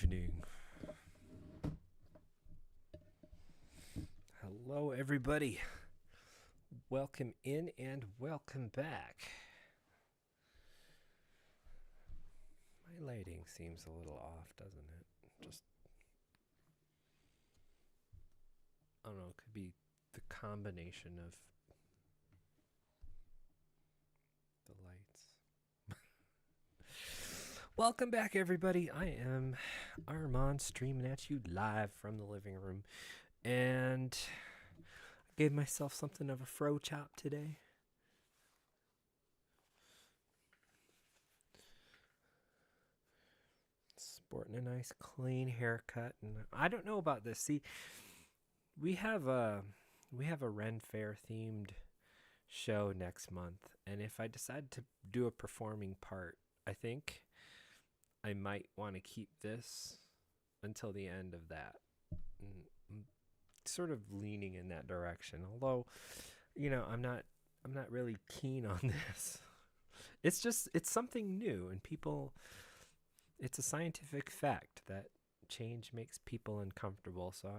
evening. Hello, everybody. Welcome in and welcome back. My lighting seems a little off, doesn't it? Just, I don't know, it could be the combination of the lights. Welcome back, everybody. I am Armand, streaming at you live from the living room. And I gave myself something of a fro chop today. Sporting a nice clean haircut, and I don't know about this. See, we have a Ren Fair themed show next month, and if I decide to do a performing part, I think I might want to keep this until the end of that. I'm sort of leaning in that direction, although I'm not really keen on this. It's something new, and people, it's a scientific fact that change makes people uncomfortable. So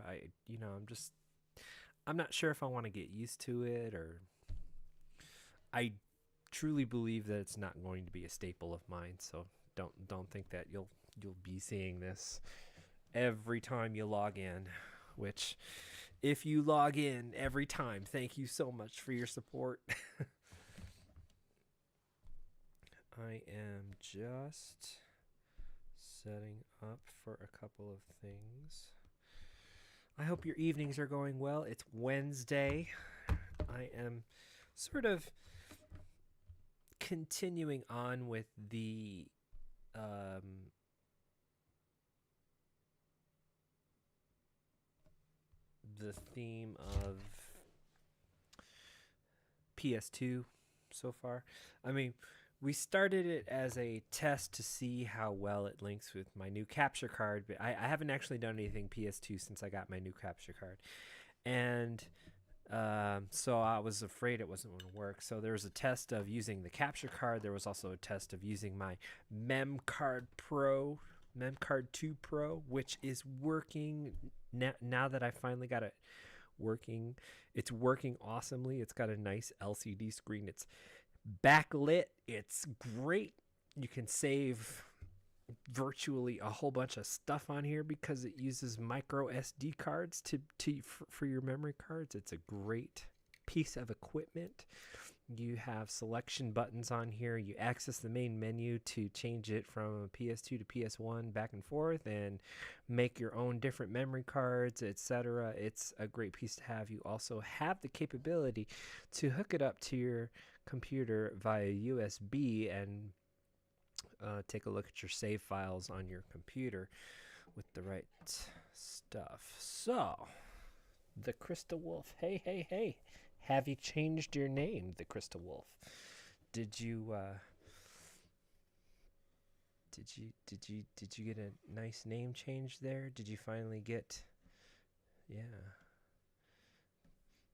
I'm not sure if I want to get used to it, or I truly believe that it's not going to be a staple of mine. So don't think that you'll be seeing this every time you log in, which if you log in every time, thank you so much for your support. I am just setting up for a couple of things. I hope your evenings are going well. It's Wednesday. I am sort of continuing on with the theme of PS2 so far. I mean, we started it as a test to see how well it links with my new capture card, but I haven't actually done anything PS2 since I got my new capture card. And so I was afraid it wasn't going to work. So there was a test of using the capture card. There was also a test of using my Memcard 2 Pro, which is working now that I finally got it working. It's working awesomely. It's got a nice LCD screen. It's backlit. It's great. You can save virtually a whole bunch of stuff on here because it uses micro SD cards for your memory cards. It's a great piece of equipment. You have selection buttons on here. You access the main menu to change it from PS2 to PS1 back and forth and make your own different memory cards, etc. It's a great piece to have. You also have the capability to hook it up to your computer via USB and take a look at your save files on your computer with the right stuff. So, the Crystal Wolf. Hey. Have you changed your name, the Crystal Wolf? Did you get a nice name change there? Did you finally get? Yeah.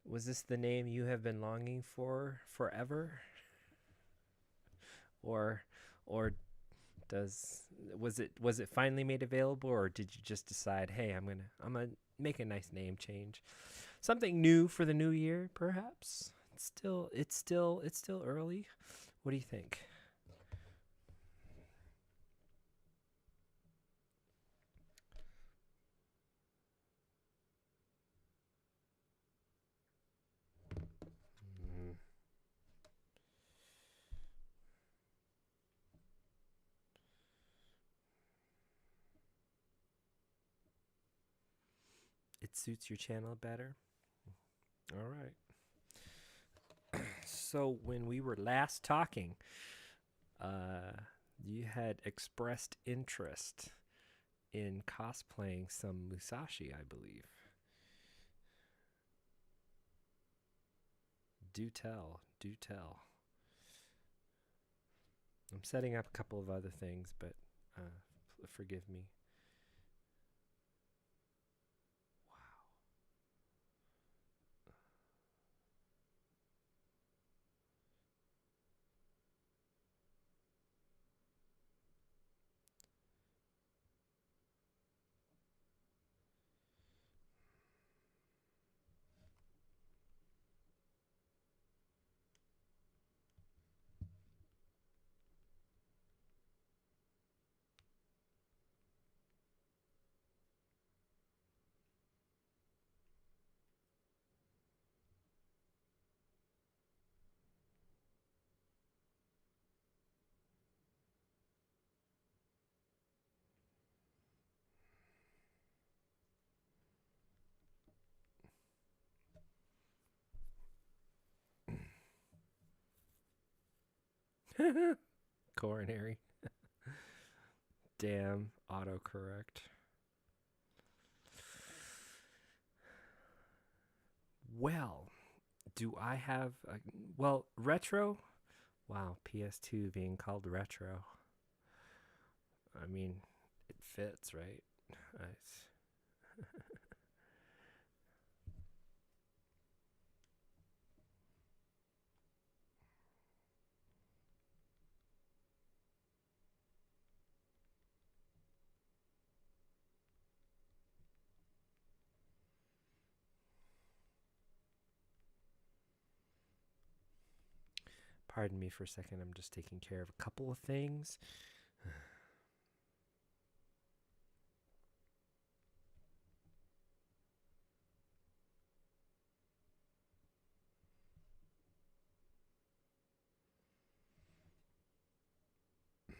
Was this the name you have been longing for forever? Or was it finally made available, or did you just decide, hey, I'm gonna make a nice name change, something new for the new year, perhaps? It's still early. What do you think? It suits your channel better. All right. So when we were last talking, you had expressed interest in cosplaying some Musashi, I believe. Do tell. I'm setting up a couple of other things, but forgive me. Coronary. Damn autocorrect. Well, do I have retro? Wow, PS2 being called retro. I mean, it fits, right? Nice. Pardon me for a second. I'm just taking care of a couple of things. It's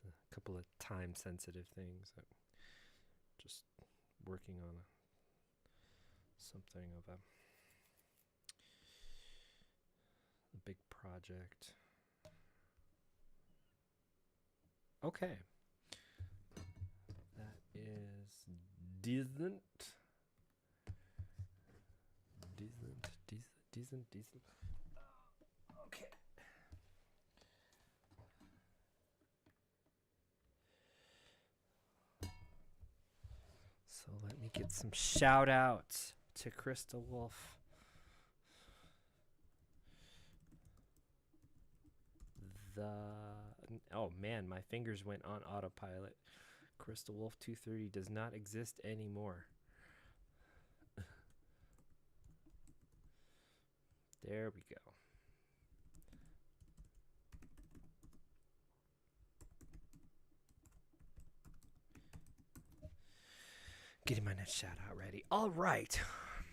a couple of time sensitive things. I'm just working on something of a big project. Okay. That is decent. Decent. Okay. So let me get some shout outs to Crystal Wolf. Oh man, my fingers went on autopilot. Crystal Wolf 230 does not exist anymore. There we go. Getting my next shout out ready. All right.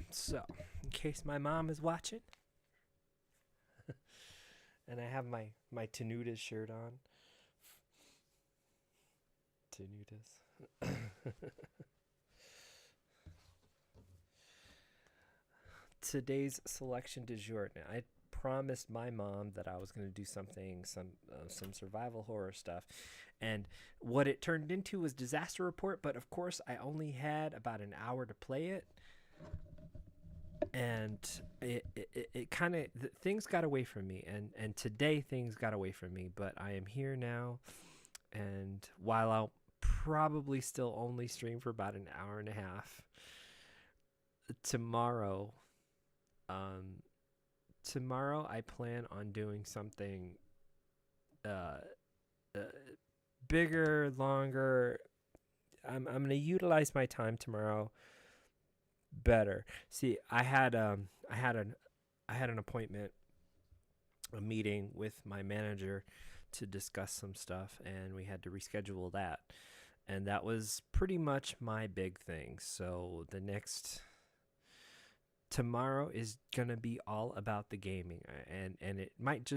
So, in case my mom is watching, and I have my Tenutas shirt on. Tenutas. Today's selection du jour. Now, I promised my mom that I was going to do some survival horror stuff, and what it turned into was Disaster Report. But of course, I only had about an hour to play it, and it kind of things got away from me, and today things got away from me. But I am here now, and while I'll probably still only stream for about an hour and a half, tomorrow I plan on doing something uh, uh bigger, longer. I'm going to utilize my time tomorrow better. See, I had an appointment, a meeting with my manager to discuss some stuff, and we had to reschedule that. And that was pretty much my big thing. So the next tomorrow is gonna be all about the gaming, and it might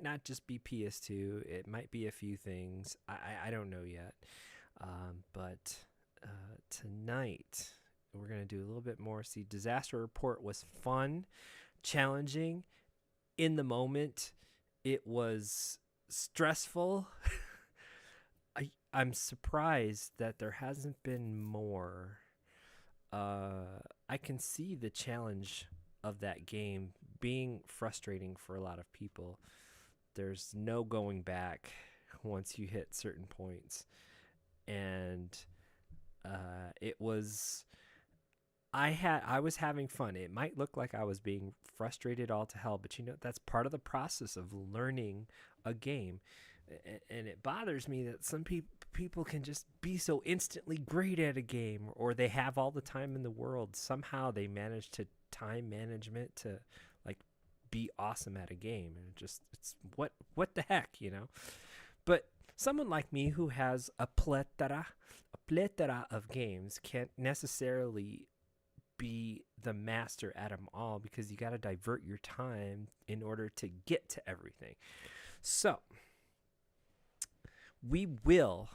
not just be PS2. It might be a few things. I don't know yet. But tonight we're gonna do a little bit more. See, Disaster Report was fun, challenging. In the moment, it was stressful. I'm surprised that there hasn't been more. I can see the challenge of that game being frustrating for a lot of people. There's no going back once you hit certain points, and it was. I was having fun. It might look like I was being frustrated all to hell, but that's part of the process of learning a game. And it bothers me that some people can just be so instantly great at a game, or they have all the time in the world. Somehow they manage to time management to like be awesome at a game, and it's what the heck. But someone like me who has a plethora of games can't necessarily be the master at them all, because you got to divert your time in order to get to everything. So we will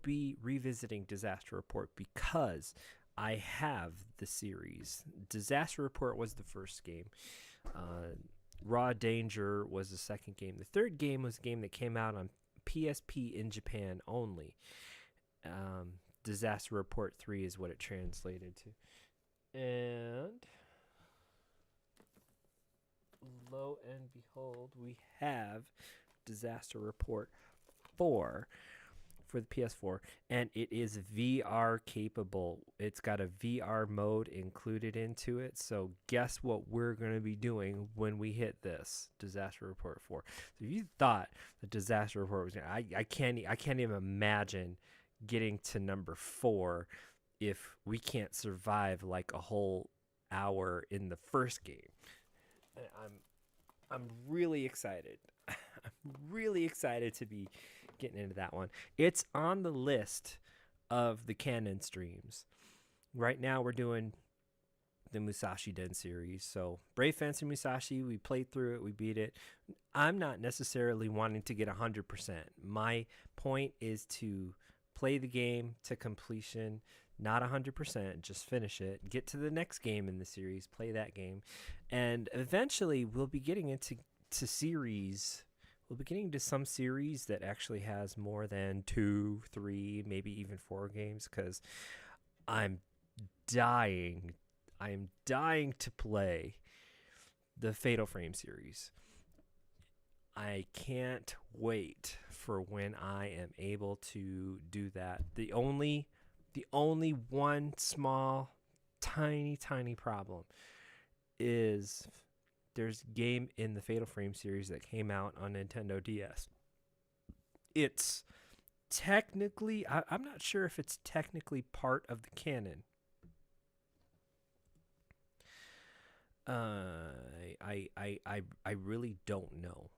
be revisiting Disaster Report, because I have the series. Disaster Report was the first game. Raw Danger was the second game. The third game was a game that came out on PSP in Japan only. Disaster Report 3 is what it translated to. And lo and behold, we have Disaster Report 4 for the PS4, and it is VR capable. It's got a VR mode included into it. So guess what we're going to be doing when we hit this Disaster Report 4. So if you thought the Disaster Report was I can't even imagine getting to number 4 if we can't survive like a whole hour in the first game. I'm really excited. I'm really excited to be getting into that one. It's on the list of the canon streams. Right now we're doing the Musashi Den series. So Brave Fencer Musashi, we played through it, we beat it. I'm not necessarily wanting to get 100%. My point is to play the game to completion, not 100%, just finish it, get to the next game in the series, play that game, and eventually we'll be getting into series. We'll be getting to some series that actually has more than 2, 3, maybe even 4 games, because I'm dying to play the Fatal Frame series. I can't wait for when I am able to do that. The only one small, tiny problem is there's a game in the Fatal Frame series that came out on Nintendo DS. It's technically, I'm not sure if it's technically part of the canon. I really don't know.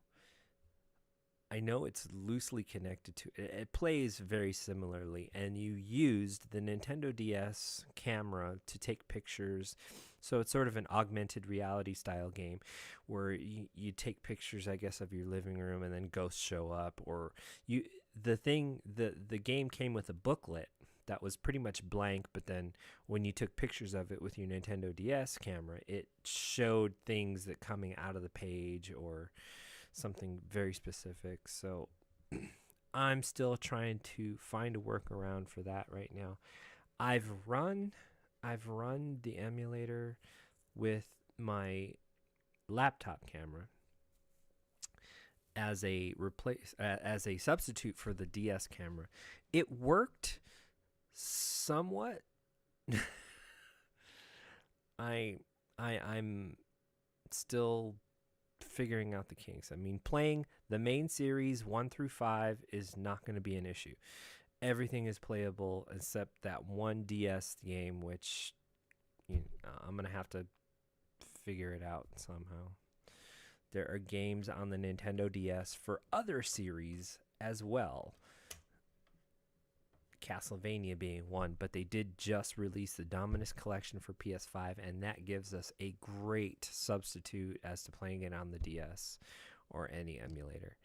I know it's loosely connected to it. It plays very similarly, and you used the Nintendo DS camera to take pictures. So it's sort of an augmented reality style game where you take pictures, I guess, of your living room, and then ghosts show up. Or the game came with a booklet that was pretty much blank, but then when you took pictures of it with your Nintendo DS camera, it showed things that coming out of the page or something very specific. So I'm still trying to find a workaround for that right now. I've run the emulator with my laptop camera as a substitute for the DS camera. It worked somewhat. I'm still figuring out the kinks. I mean, playing the main series 1 through 5 is not going to be an issue. Everything is playable except that one DS game, which I'm going to have to figure it out somehow. There are games on the Nintendo DS for other series as well. Castlevania being one, but they did just release the Dominus Collection for PS5, and that gives us a great substitute as to playing it on the DS or any emulator.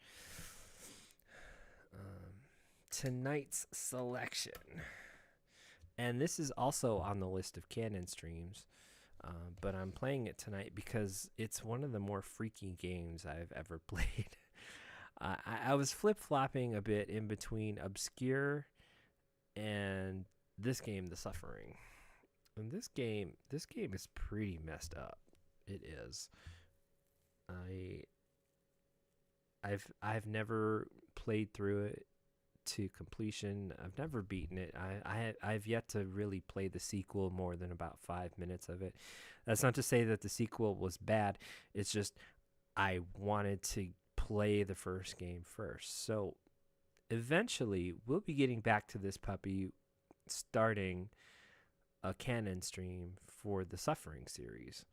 Tonight's selection, and this is also on the list of canon streams, but I'm playing it tonight because it's one of the more freaky games I've ever played. I was flip-flopping a bit in between Obscure and this game, The Suffering. And this game is pretty messed up. It is. I've never played through it to completion. I've never beaten it. I've yet to really play the sequel more than about 5 minutes of it. That's not to say that the sequel was bad. It's just I wanted to play the first game first. So eventually, we'll be getting back to this puppy, starting a canon stream for the Suffering series.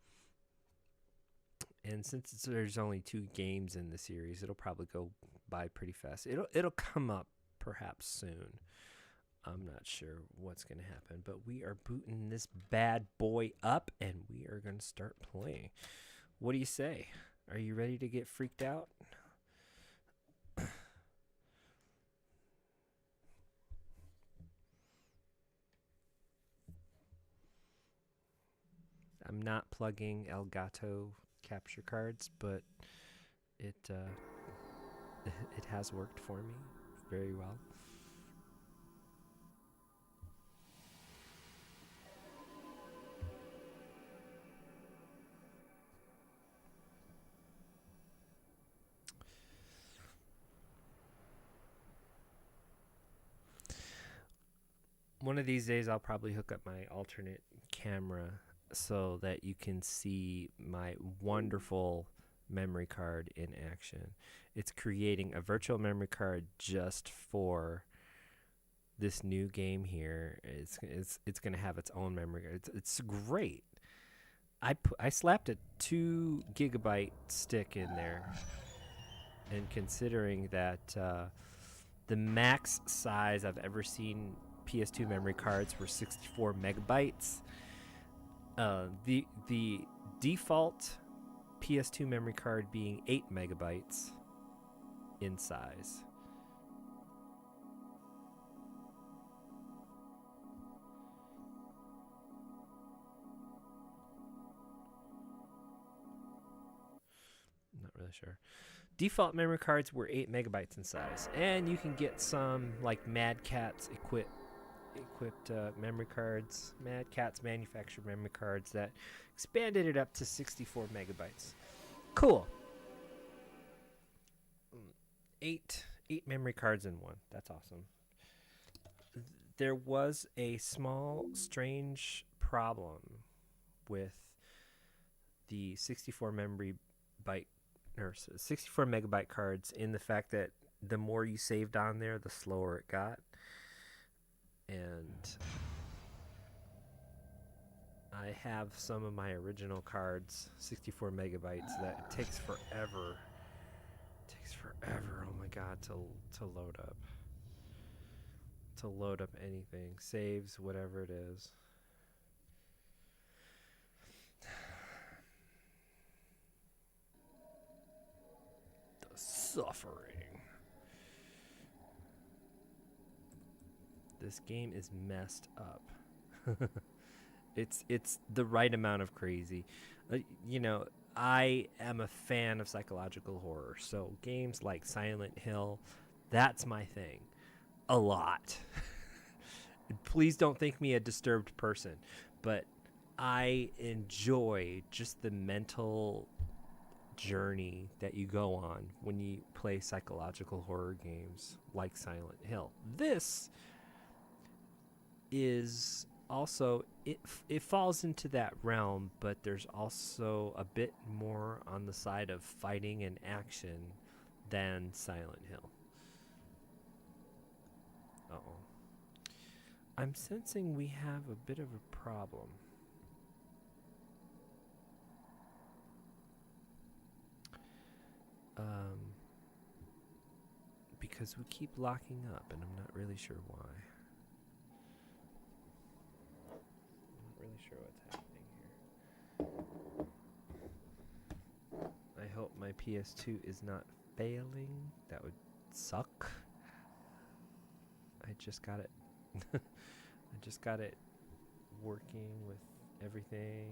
And since there's only 2 games in the series, it'll probably go by pretty fast. It'll come up perhaps soon. I'm not sure what's going to happen, but we are booting this bad boy up, and we are going to start playing. What do you say? Are you ready to get freaked out? I'm not plugging Elgato capture cards, but it it has worked for me very well. One of these days, I'll probably hook up my alternate camera so that you can see my wonderful memory card in action. It's creating a virtual memory card just for this new game here. It's going to have its own memory card. It's great. I slapped a 2 GB stick in there, and considering that the max size I've ever seen PS2 memory cards were 64 megabytes. The default PS2 memory card being 8 megabytes in size. Not really sure. Default memory cards were 8 megabytes in size, and you can get some like Mad Catz equipped memory cards. Mad Catz manufactured memory cards that expanded it up to 64 megabytes. Cool. Eight memory cards in one. That's awesome. There was a small, strange problem with the 64 memory byte or 64 megabyte cards in the fact that the more you saved on there, the slower it got. And I have some of my original cards, 64 megabytes, that it takes forever. It takes forever, oh my god, to load up. To load up anything. Saves, whatever it is. The Suffering. This game is messed up. It's the right amount of crazy. You know, I am a fan of psychological horror, so games like Silent Hill, that's my thing. A lot. Please don't think me a disturbed person, but I enjoy just the mental journey that you go on when you play psychological horror games like Silent Hill. This is also it falls into that realm, but there's also a bit more on the side of fighting and action than Silent Hill. Uh-oh. I'm sensing we have a bit of a problem. Because we keep locking up, and I'm not really sure why. Really sure what's happening here. I hope my PS2 is not failing. That would suck. I just got it. I just got it working with everything.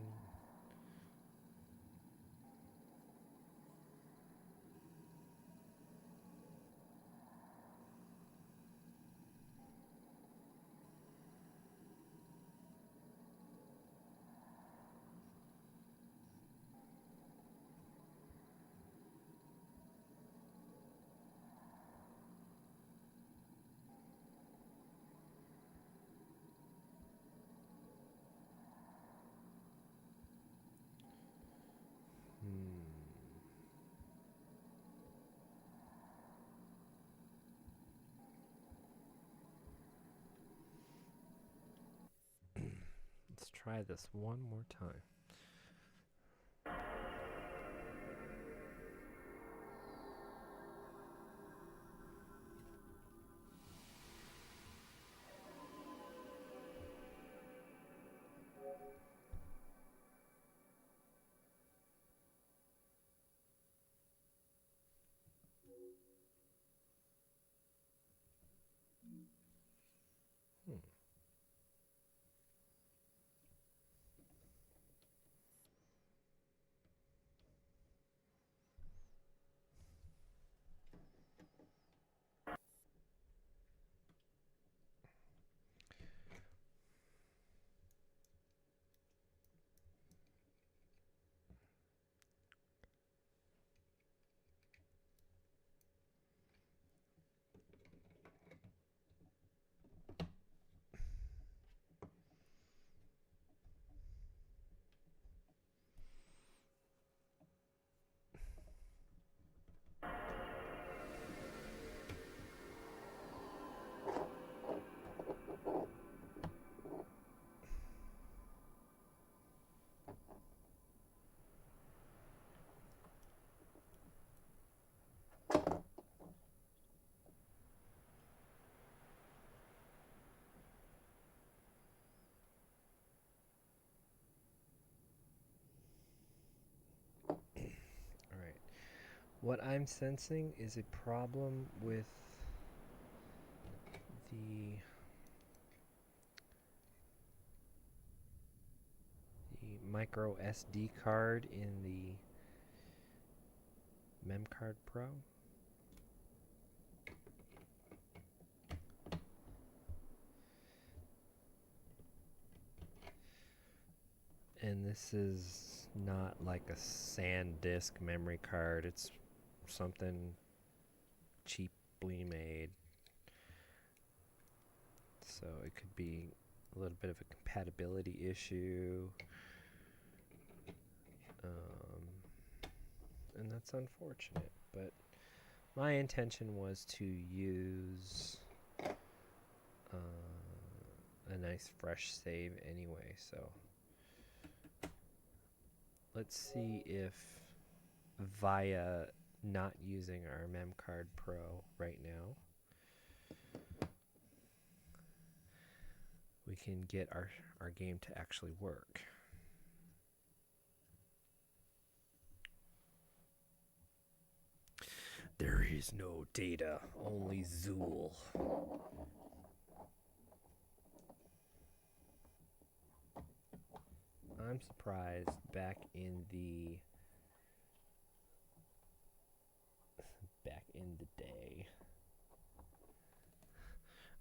Let's try this one more time. What I'm sensing is a problem with the micro SD card in the MemCard Pro. And this is not like a SanDisk memory card. It's something cheaply made. So it could be a little bit of a compatibility issue. And that's unfortunate. But my intention was to use a nice fresh save anyway. So let's see if via not using our MemCard Pro right now, we can get our game to actually work. There is no data, only Zool. I'm surprised back in the day.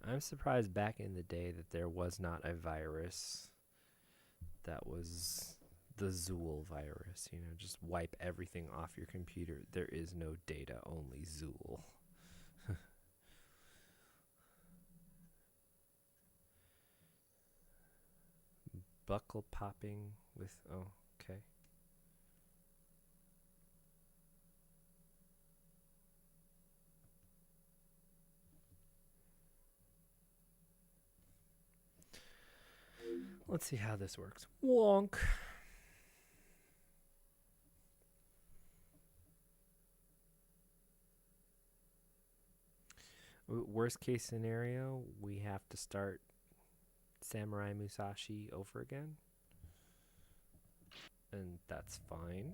I'm surprised back in the day that there was not a virus that was the Zool virus. You know, just wipe everything off your computer. There is no data, only Zool. Buckle popping with, oh, okay. Let's see how this works. Wonk. Worst case scenario, we have to start Samurai Musashi over again. And that's fine.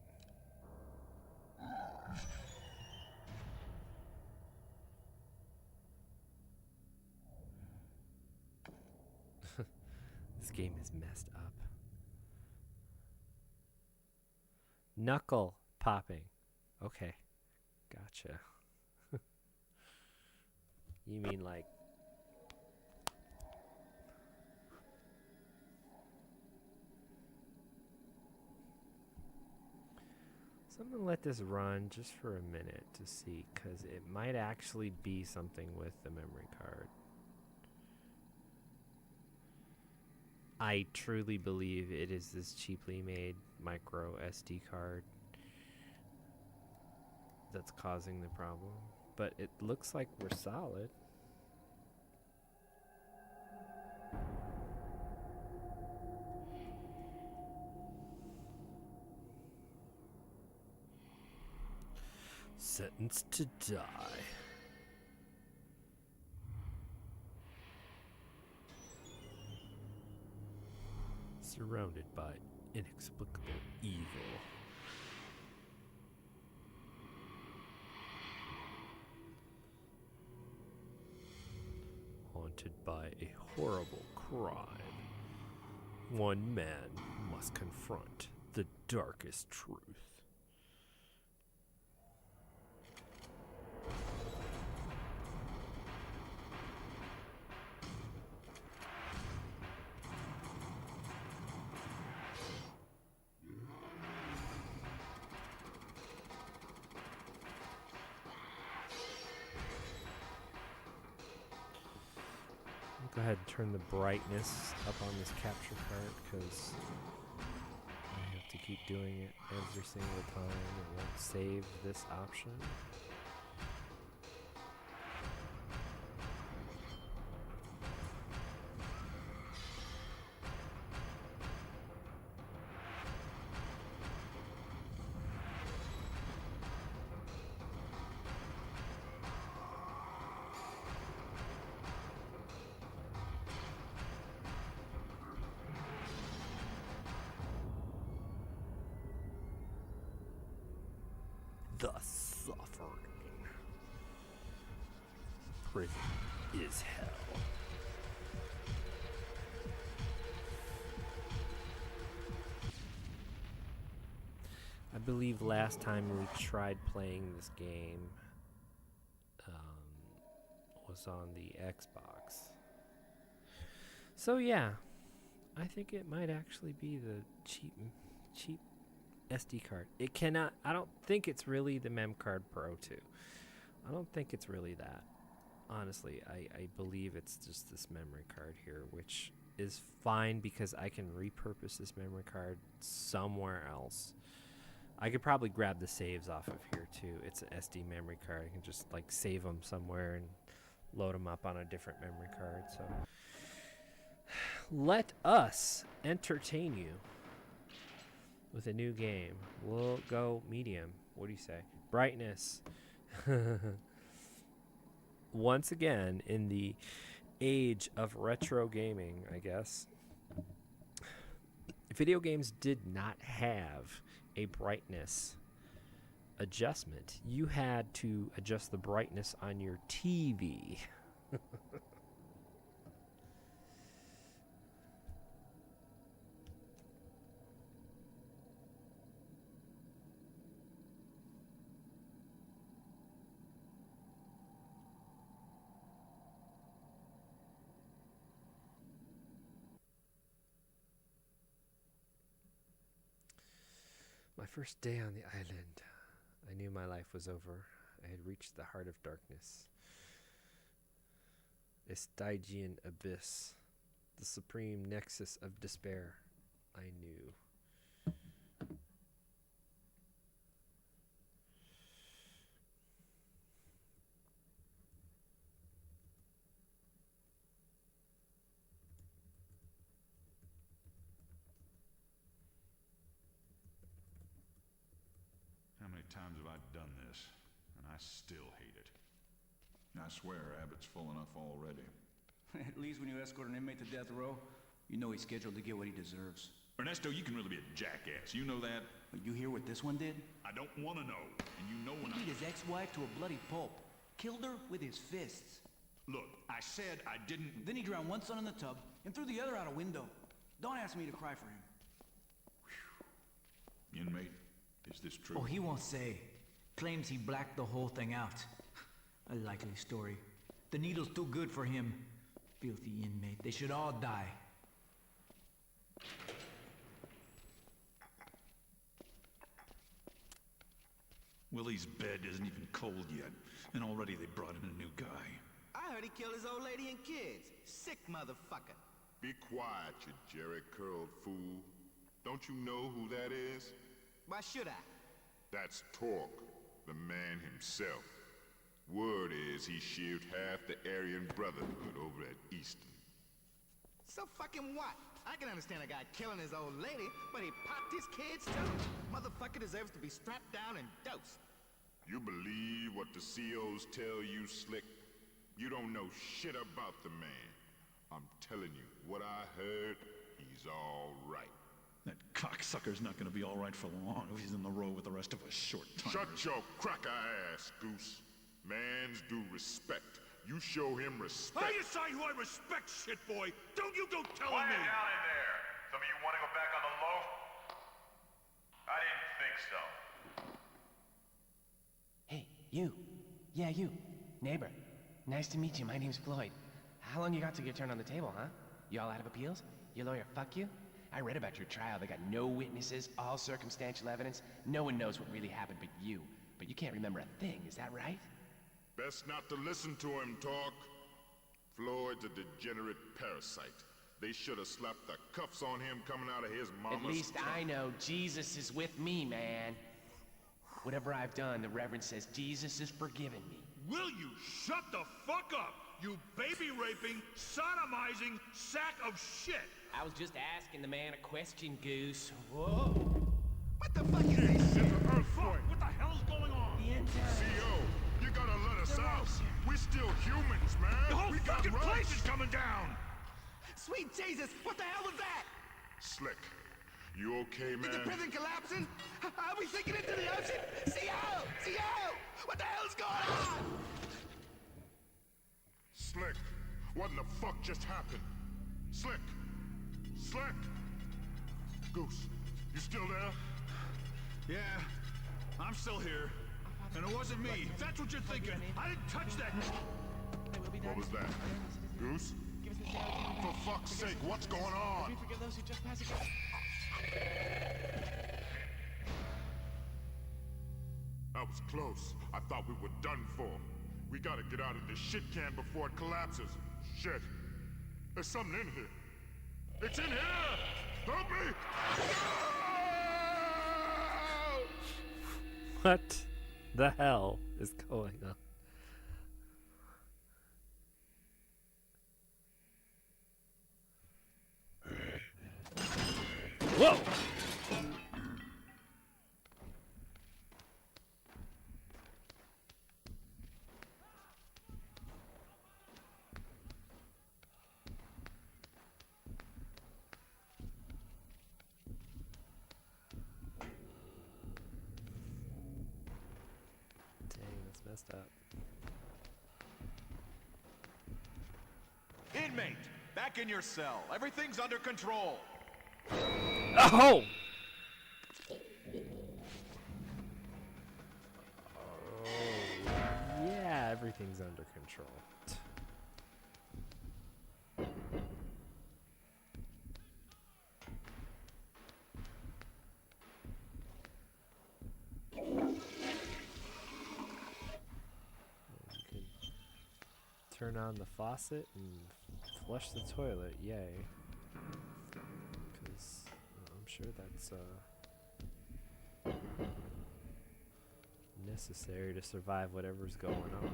This game is messed up. Knuckle popping. Okay. Gotcha. You mean like... So I'm going to let this run just for a minute to see, because it might actually be something with the memory card. I truly believe it is this cheaply made micro SD card that's causing the problem. But it looks like we're solid. Sentenced to die. Surrounded by inexplicable evil. Haunted by a horrible crime. One man must confront the darkest truth. Go ahead and turn the brightness up on this capture card, because I have to keep doing it every single time. It won't save this option. The Suffering. Prison is hell. I believe last time we tried playing this game was on the Xbox. So yeah, I think it might actually be the cheap SD card. It cannot. I don't think it's really the Mem Card Pro 2. I don't think it's really that. Honestly, I believe it's just this memory card here, which is fine because I can repurpose this memory card somewhere else. I could probably grab the saves off of here too. It's an SD memory card. I can just like save them somewhere and load them up on a different memory card. So let us entertain you with a new game. We'll go medium. What do you say? Brightness. Once again, in the age of retro gaming, I guess, video games did not have a brightness adjustment. You had to adjust the brightness on your TV. My first day on the island, I knew my life was over. I had reached the heart of darkness. A Stygian abyss, the supreme nexus of despair. I knew. How many times have I done this, and I still hate it? I swear, Abbott's full enough already. At least when you escort an inmate to death row, you know he's scheduled to get what he deserves. Ernesto, you can really be a jackass. You know that? But you hear what this one did? I don't want to know. And you know when He beat his ex-wife to a bloody pulp. Killed her with his fists. Look, I said I didn't... Then he drowned one son in the tub and threw the other out a window. Don't ask me to cry for him. Inmate, is this true? Oh, he won't say. Claims he blacked the whole thing out. A likely story. The needle's too good for him. Filthy inmate. They should all die. Willie's bed isn't even cold yet, and already they brought in a new guy. I heard he killed his old lady and kids. Sick motherfucker. Be quiet, you jerry-curled fool. Don't you know who that is? Why should I? That's Torque, the man himself. Word is he shaved half the Aryan Brotherhood over at Easton. So fucking what? I can understand a guy killing his old lady, but he popped his kids too. Motherfucker deserves to be strapped down and dosed. You believe what the COs tell you, Slick? You don't know shit about the man. I'm telling you, what I heard, he's all right. That cocksucker's not gonna be all right for long if he's in the row with the rest of us short-timers. Shut your cracker ass, Goose. Man's due respect. You show him respect. I decide who I respect, shit boy. Don't you go telling Quiet me. down in there. Some of you want to go back on the low? I didn't think so. Hey, you. Yeah, you. Neighbor. Nice to meet you. My name's Floyd. How long you got to your turn on the table, huh? You all out of appeals? Your lawyer fuck you? I read about your trial. They got no witnesses, all circumstantial evidence. No one knows what really happened but you. But you can't remember a thing, is that right? Best not to listen to him talk. Floyd's a degenerate parasite. They should have slapped the cuffs on him coming out of his mama's... At least I know Jesus is with me, man. Whatever I've done, the Reverend says Jesus has forgiven me. Will you shut the fuck up, you baby-raping, sodomizing sack of shit? I was just asking the man a question, Goose. Whoa! What the fuck is this shit? Fuck, what the hell's going on? The end time. CO, you gotta let us out. We're still humans, man. The whole We got fucking place rights. is coming down! Sweet Jesus, what the hell was that? Slick, You okay, Is the man? prison collapsing? Are we sinking into the ocean? CO! CO! What the hell's going on? Slick, what in the fuck just happened? Slick! Slick! Goose, you still there? Yeah, I'm still here. And it wasn't me. If that's what you're thinking. I didn't touch that. What was that? Goose? For fuck's sake, what's going on? That was close. I thought we were done for. We gotta get out of this shit can before it collapses. Shit. There's something in here. It's in here! Help me! No! What the hell is going on? Whoa! Dang, that's messed up. Inmate, back in your cell. Everything's under control. Oh! Yeah, everything's under control. You can turn on the faucet and flush the toilet, yay. Because I'm sure that's necessary to survive whatever's going on.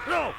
No!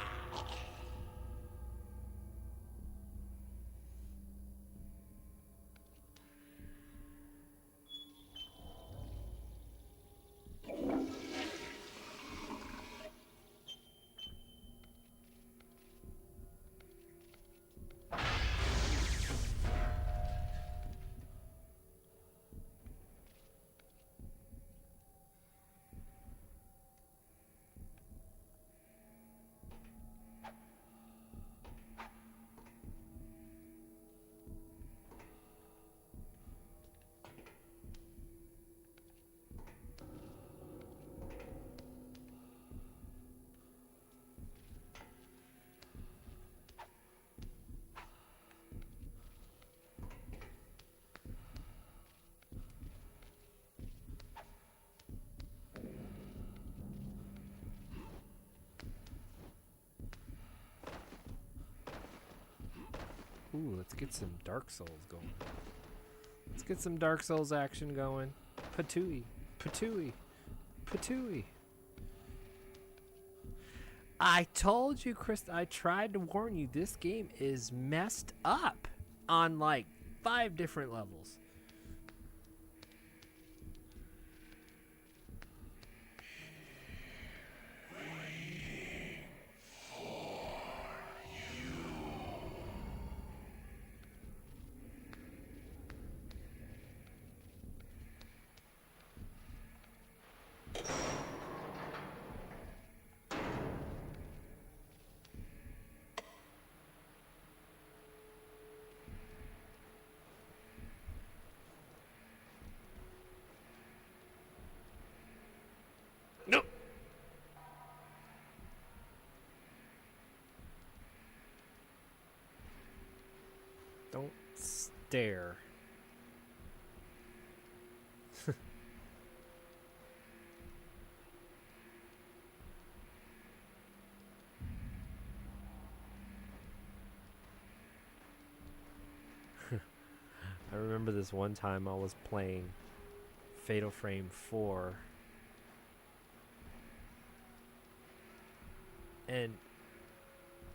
Ooh, let's get some Dark Souls going. Let's get some Dark Souls action going. Patooey. Patooey. Patooey. I told you, Chris, I tried to warn you, this game is messed up on like 5 different levels. No. Don't stare. I remember this one time I was playing Fatal Frame 4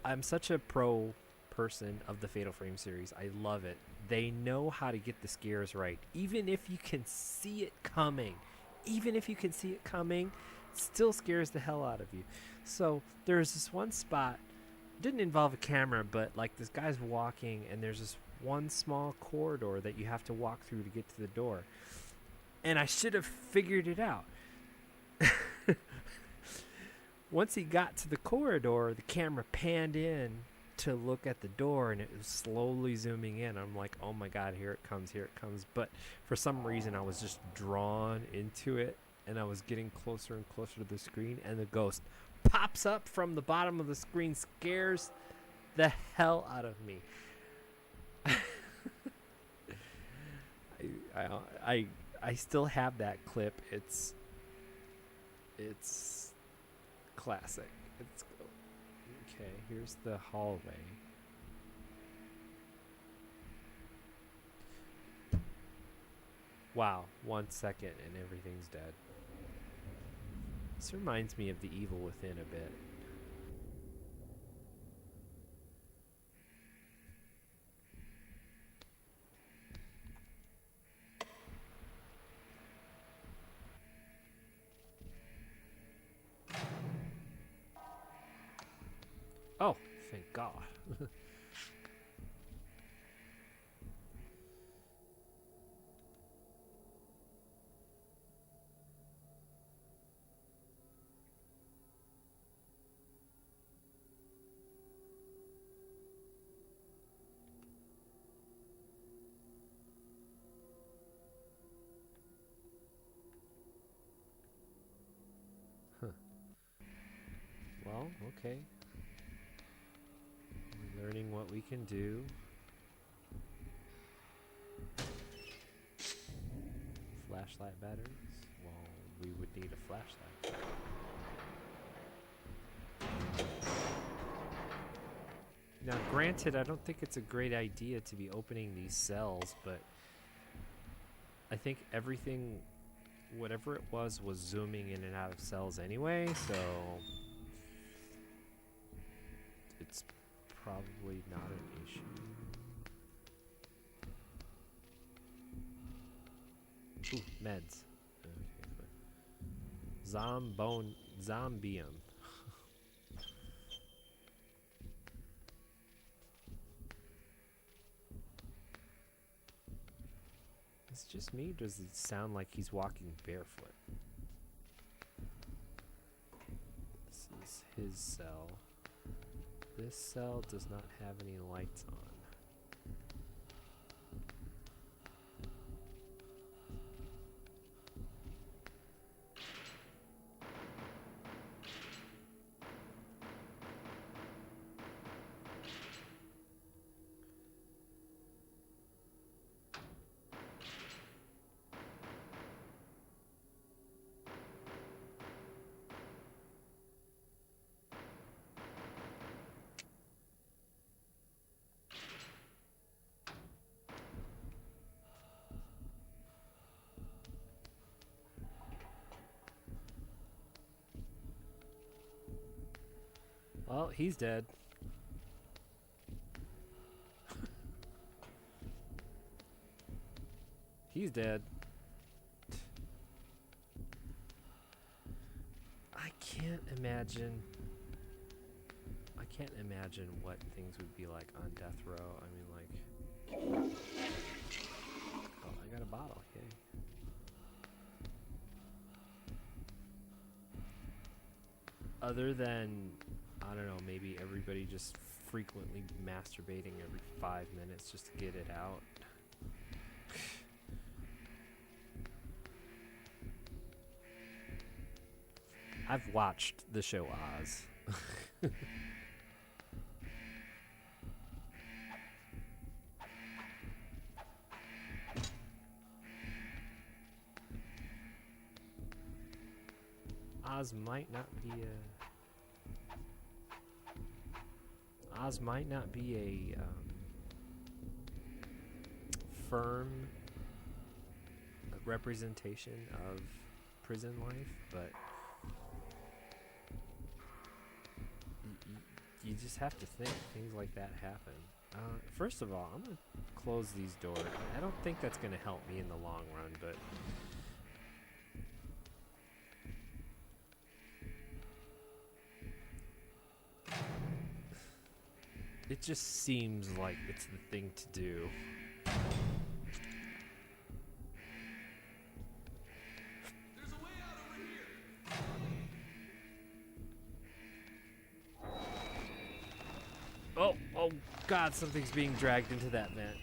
I'm such a pro person of the Fatal Frame series. I love it. They know how to get the scares right. Even if you can see it coming. Even if you can see it coming, it still scares the hell out of you. So there's this one spot, didn't involve a camera, but like this guy's walking and there's this one small corridor that you have to walk through to get to the door. And I should have figured it out. Once he got to the corridor, the camera panned in to look at the door and it was slowly zooming in. I'm like, oh my God, here it comes, here it comes. But for some reason, I was just drawn into it and I was getting closer and closer to the screen, and the ghost pops up from the bottom of the screen, scares the hell out of me. I still have that clip. It's classic. It's okay. Here's the hallway. Wow, 1 second and everything's dead. This reminds me of The Evil Within a bit. Oh, thank God. Well, okay. We're learning what we can do. Flashlight batteries? Well, we would need a flashlight. Now, granted, I don't think it's a great idea to be opening these cells, but I think everything, whatever it was zooming in and out of cells anyway, so it's probably not an issue. Ooh, meds. Okay, Zombium. Is it just me, or does it sound like he's walking barefoot? This is his cell. This cell does not have any lights on. Well, he's dead. He's dead. I can't imagine what things would be like on death row. I mean, like, oh, I got a bottle. Yay. Other than, I don't know, maybe everybody just frequently masturbating every 5 minutes just to get it out. I've watched the show Oz. Oz might not be a firm representation of prison life, but you just have to think things like that happen. First of all, I'm gonna close these doors. I don't think that's gonna help me in the long run, but it just seems like it's the thing to do. Oh God, something's being dragged into that vent.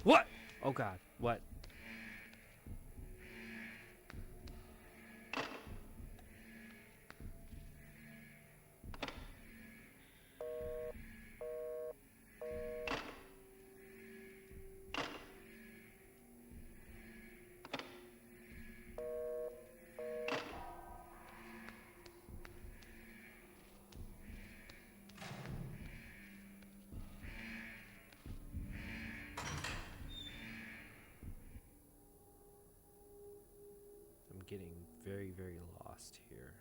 What? Oh God, what? I'm getting very, very lost here.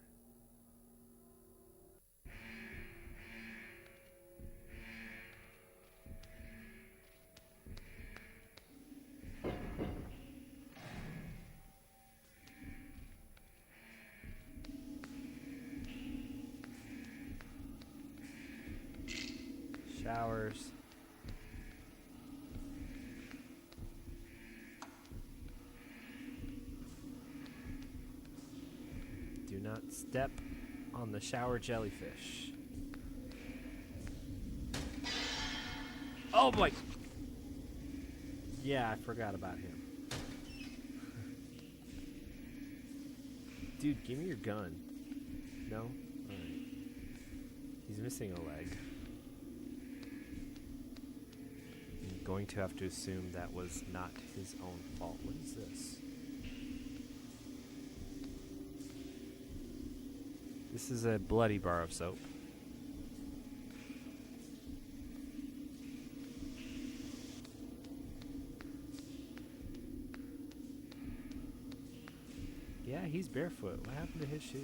Showers. Do not step on the shower jellyfish. Oh boy! Yeah, I forgot about him. Dude, give me your gun. No? Alright. He's missing a leg. I'm going to have to assume that was not his own fault. What is this? This is a bloody bar of soap. Yeah, he's barefoot. What happened to his shoes?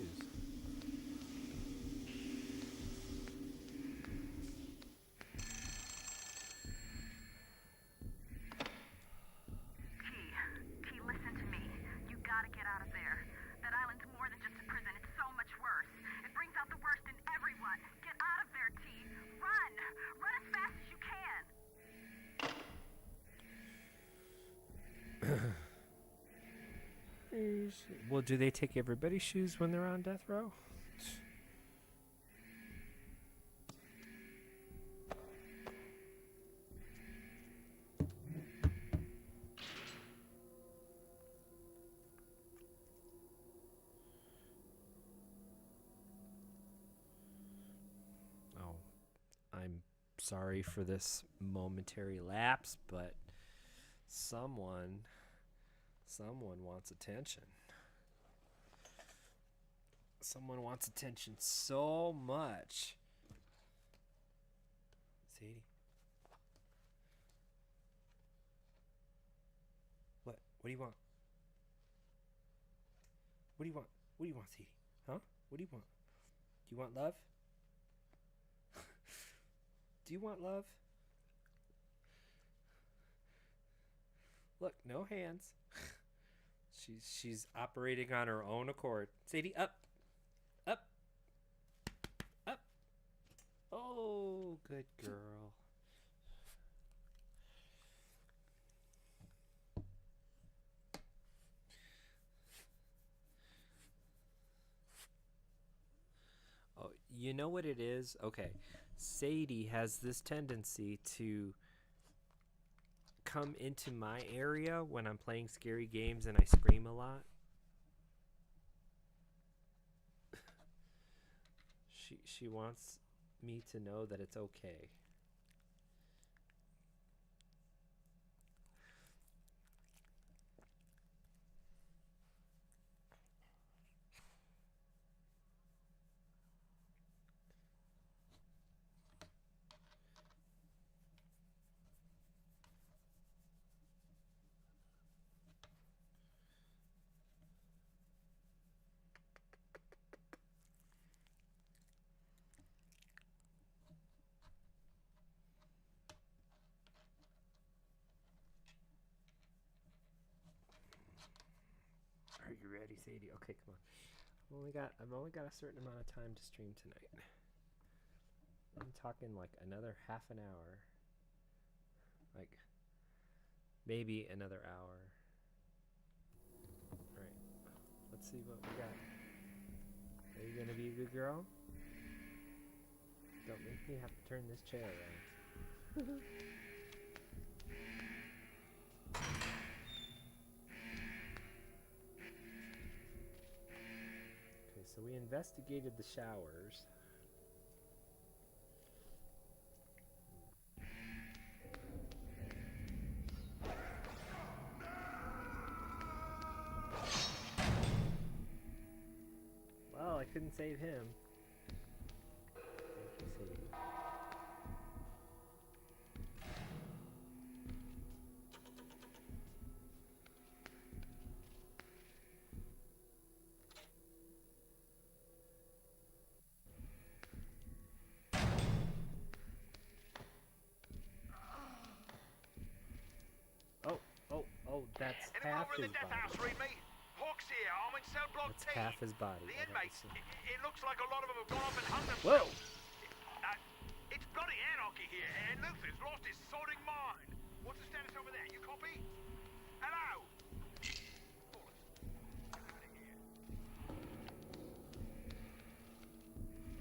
T, listen to me. You gotta get out of there. That island's more than just a prison. It's so much worse. It brings out the worst in everyone. Get out of there, T. Run! Run as fast as you can! Well, do they take everybody's shoes when they're on death row? Oh, I'm sorry for this momentary lapse, but someone wants attention. Someone wants attention so much. Sadie. What? What do you want? What do you want? What do you want, Sadie? Huh? What do you want? Do you want love? Do you want love? Look, no hands. She's operating on her own accord. Sadie, up. Up. Up. Oh, good girl. Oh, you know what it is? Okay. Sadie has this tendency to come into my area when I'm playing scary games and I scream a lot. She wants me to know that it's okay. Sadie. Okay, come on. I've only got a certain amount of time to stream tonight. I'm talking like another half an hour. Like maybe another hour. Alright. Let's see what we got. Are you gonna be a good girl? Don't make me have to turn this chair around. Okay, so we investigated the showers. Well, I couldn't save him. Thank you, Sadie. Oh, that's half his body. Read me? Hawk's here. I'm in cell block That's T. half his body. The I thought inmates, you said- it looks like a lot of them have gone off and hung Whoa! themselves. It's bloody anarchy here, and Luther's lost his sodding mind. What's the status over there? You copy? Hello?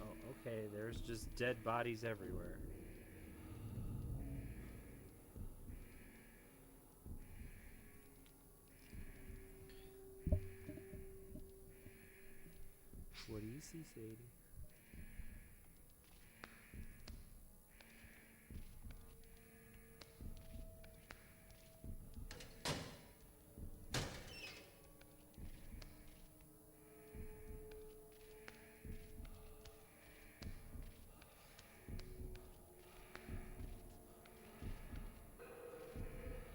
Oh, okay. There's just dead bodies everywhere. What do you see, Sadie?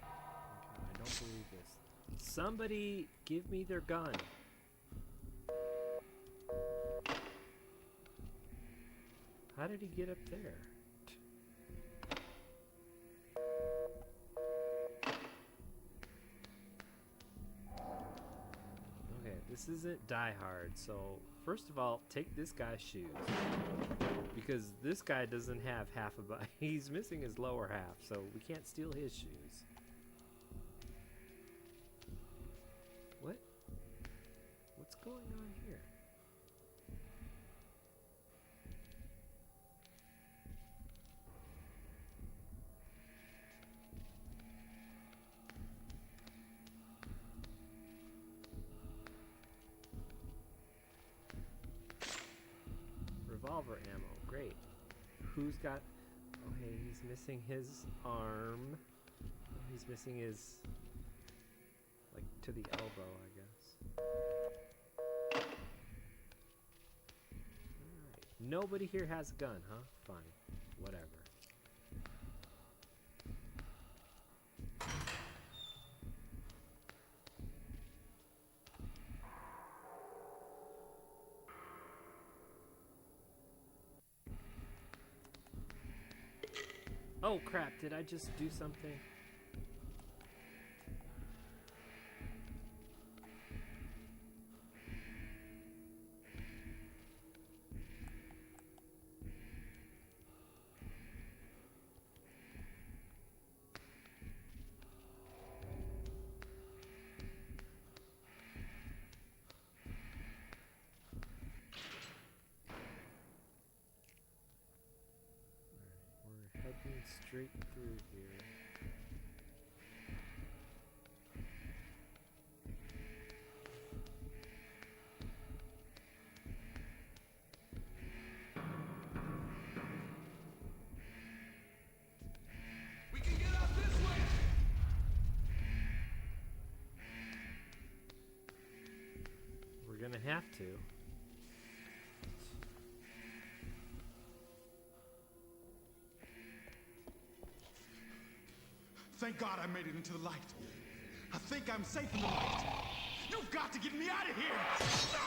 I don't believe this. Somebody give me their gun. How did he get up there? Okay, this isn't Die Hard, so first of all, take this guy's shoes. Because this guy doesn't have half a body. He's missing his lower half, so we can't steal his shoes. What? What's going on here? Revolver ammo, great. Who's got... Okay, he's missing his arm. He's missing his... like, to the elbow, I guess. Alright. Nobody here has a gun, huh? Fine. Whatever. Oh crap, did I just do something? We're heading straight through here. We can get out this way! We're gonna have to. Thank God I made it into the light. I think I'm safe in the light. You've got to get me out of here! No!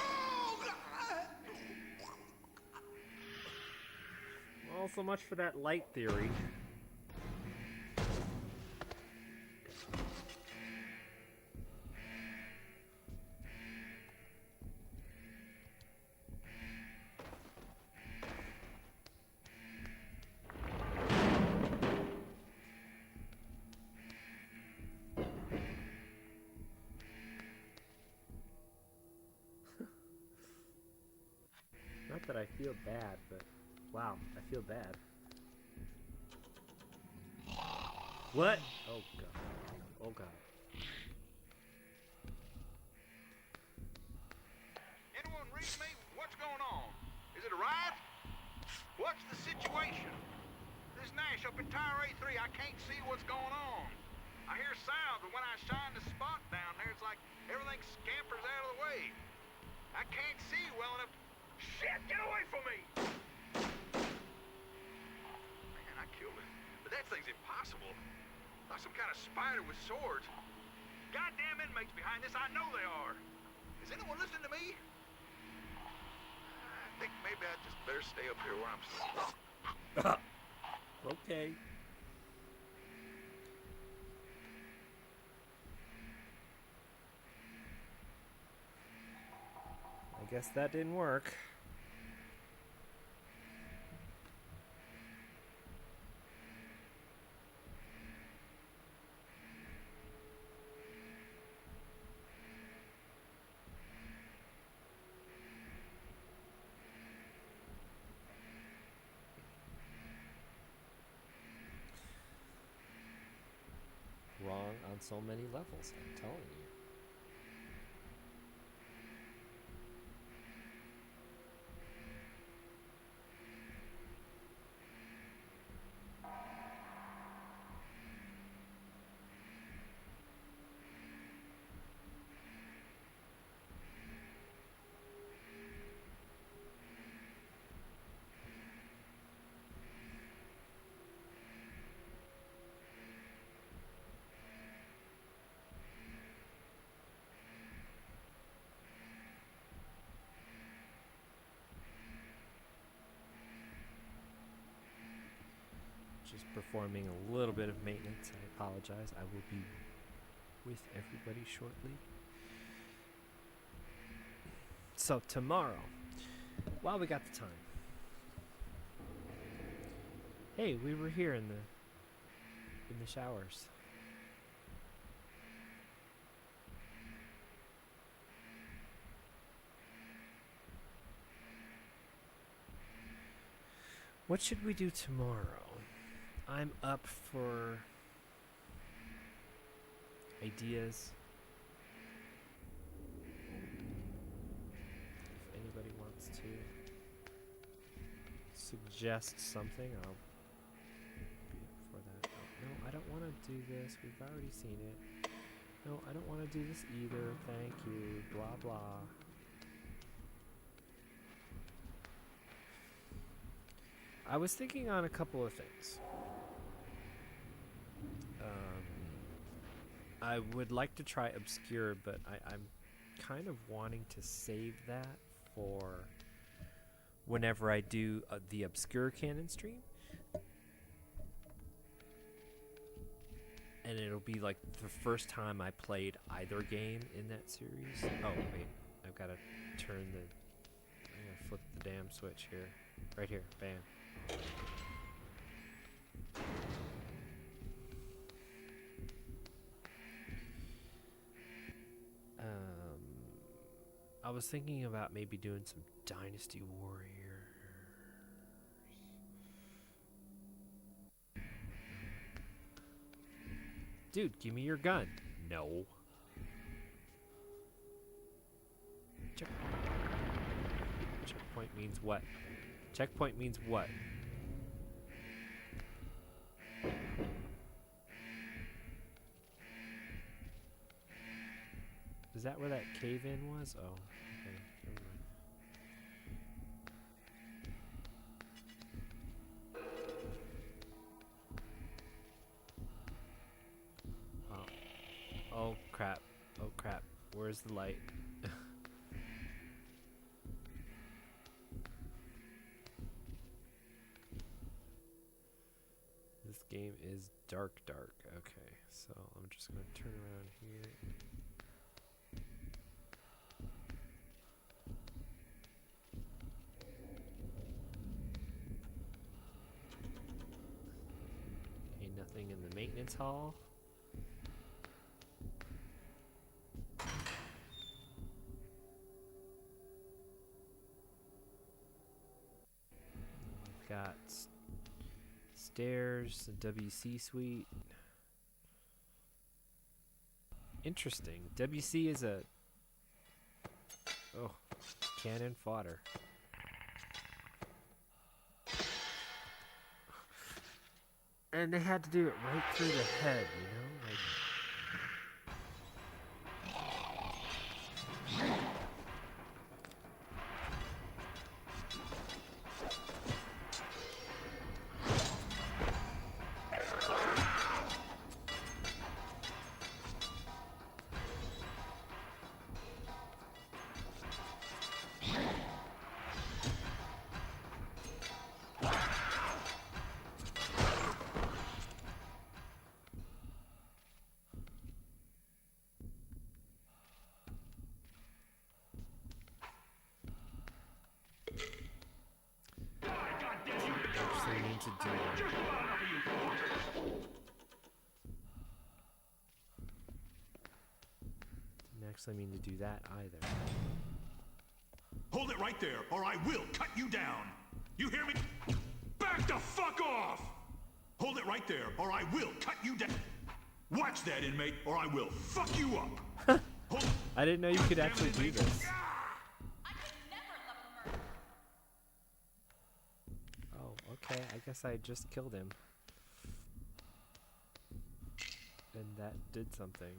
Well, so much for that light theory. Not that I feel bad, but wow, I feel bad. What? Oh god. Oh god. Anyone read me? What's going on? Is it a riot? What's the situation? This Nash up in Tower A3, I can't see what's going on. I hear sounds, but when I shine the spot down there, it's like everything scampers out of the way. I can't see well enough. Shit, get away from me! Man, I killed it. But that thing's impossible. Like some kind of spider with swords. Goddamn inmates behind this, I know they are. Is anyone listening to me? I think maybe I just better stay up here where I'm safe. Okay. I guess that didn't work. Wrong on so many levels, I'm telling you. Just performing a little bit of maintenance. I apologize. I will be with everybody shortly. So tomorrow, while we got the time. Hey, we were here in the showers. What should we do tomorrow? I'm up for ideas. If anybody wants to suggest something, I'll be up for that. Oh, no, I don't want to do this. We've already seen it. No, I don't want to do this either. Thank you. Blah, blah. I was thinking on a couple of things. I would like to try Obscure, but I'm kind of wanting to save that for whenever I do the Obscure canon stream. And it'll be like the first time I played either game in that series. Oh, wait. I've got to turn the... I'm going to flip the damn switch here. Right here. Bam. I was thinking about maybe doing some Dynasty Warriors. Dude, give me your gun. No. Checkpoint means what? Checkpoint means what? Is that where that cave-in was? Oh, okay. Never mind. Oh, crap. Oh, crap. Where's the light? This game is dark. Okay, so I'm just going to turn around here. Okay, nothing in the maintenance hall. got stairs, a WC suite. Interesting. WC is a cannon fodder. And they had to do it right through the head, you know? Like, actually need to do that. Didn't actually mean to do that either. Hold it right there, or I will cut you down. You hear me? Back the fuck off! Hold it right there, or I will cut you down. Watch that, inmate, or I will fuck you up. I didn't know you could actually do this. Oh, okay. I guess I just killed him. And that did something.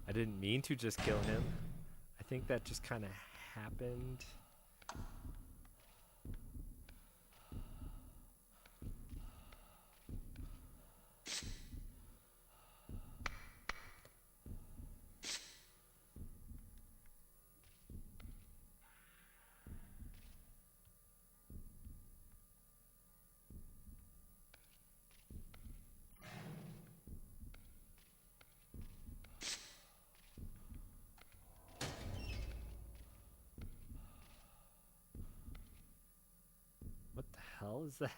I didn't mean to just kill him. I think that just kind of happened. What the hell is that?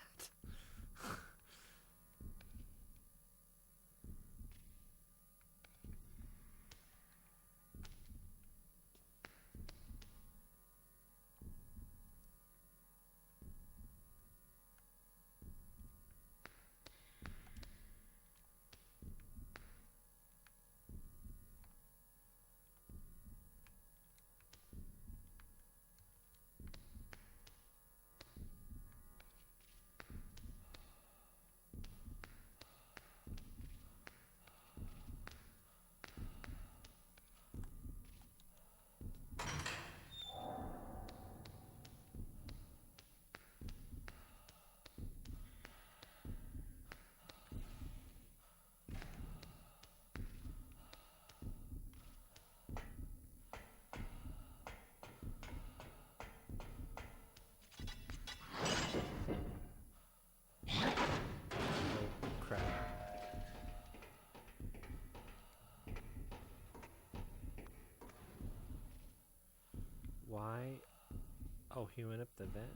Why? Oh, he went up the vent.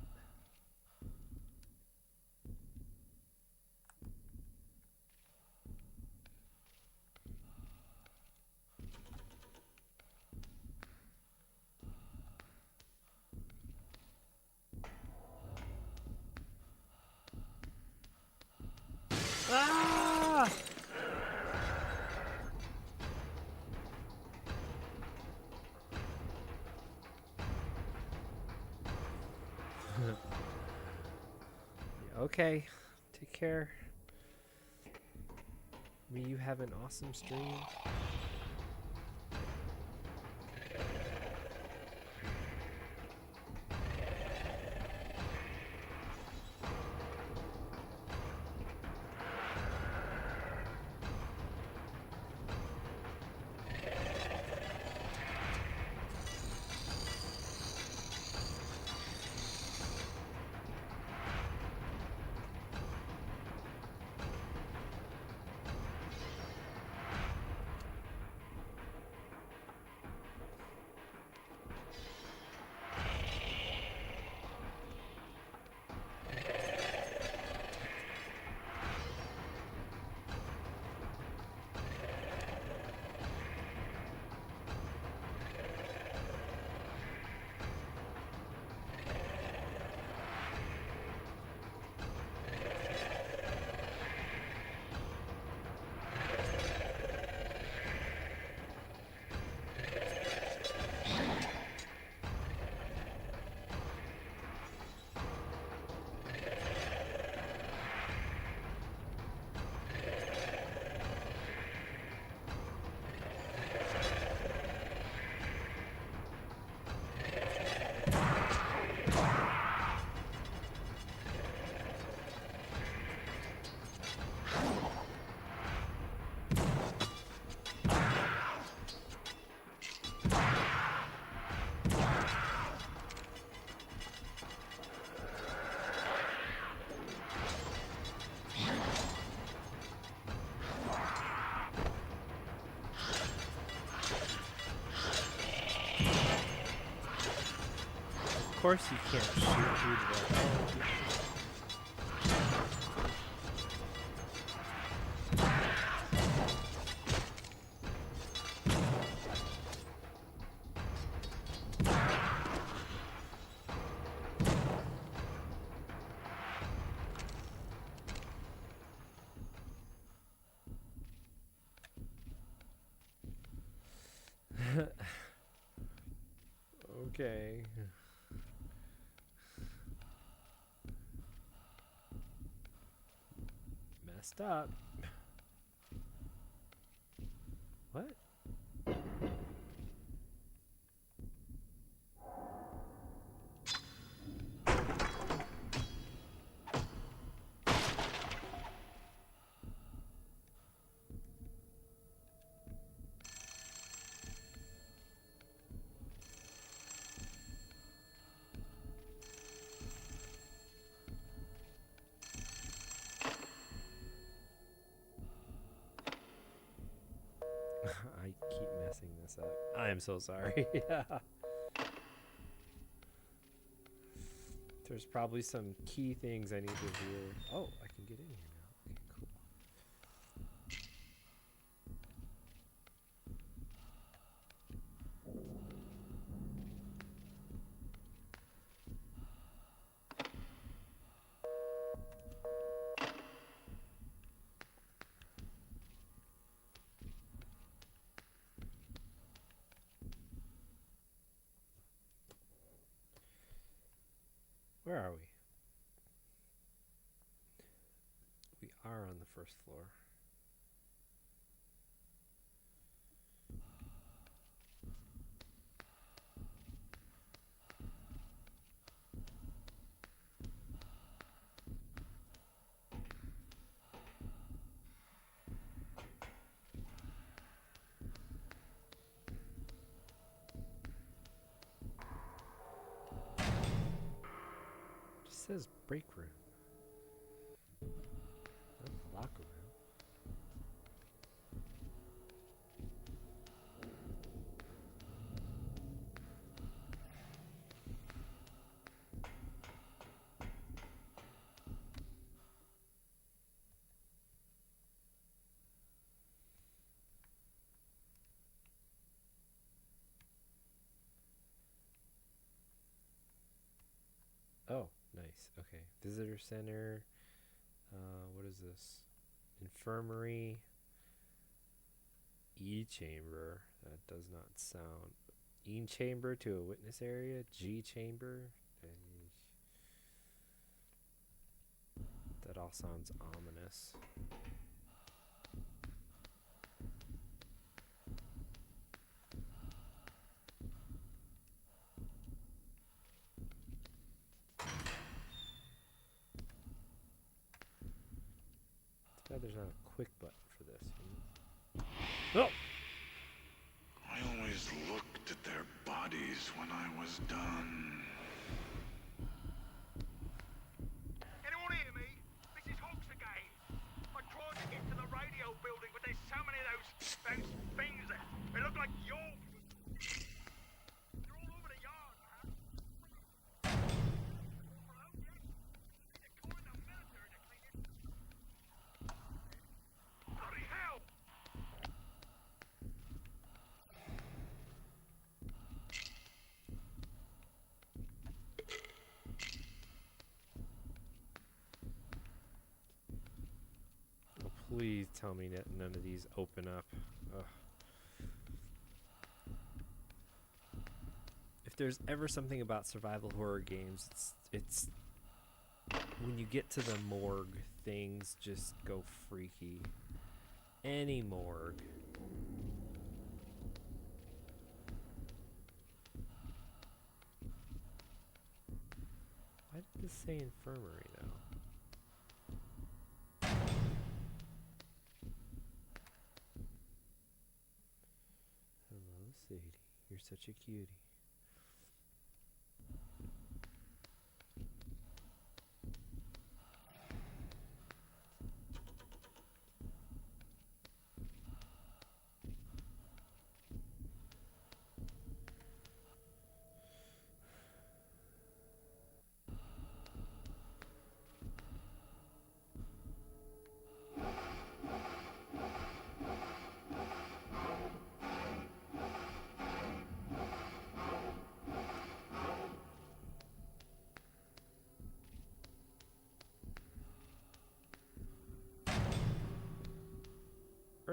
Ah! Okay, take care. May you have an awesome stream. course you can't shoot through the Okay. Messed up. What? I keep messing this up. I am so sorry. There's probably some key things I need to hear. Oh, I can get in here now. Okay, cool. Where are we? We are on the first floor. Just says break room. Not locker room. Oh, nice. Okay. Visitor center. What is this? Infirmary. E-chamber. That does not sound. E-chamber to a witness area. G-chamber. That all sounds ominous. Too bad there's not a quick button for this. Oh! I always looked at their bodies when I was done. Anyone hear me? This is Hawks again. I tried to get to the radio building, but there's so many of those things there. They look like yawns. They're all over the yard, man. Bloody hell! Oh, please tell me that none of these open up. Ugh. If there's ever something about survival horror games, it's when you get to the morgue, things just go freaky. Any morgue. Why did this say infirmary though? Hello, Sadie. You're such a cutie.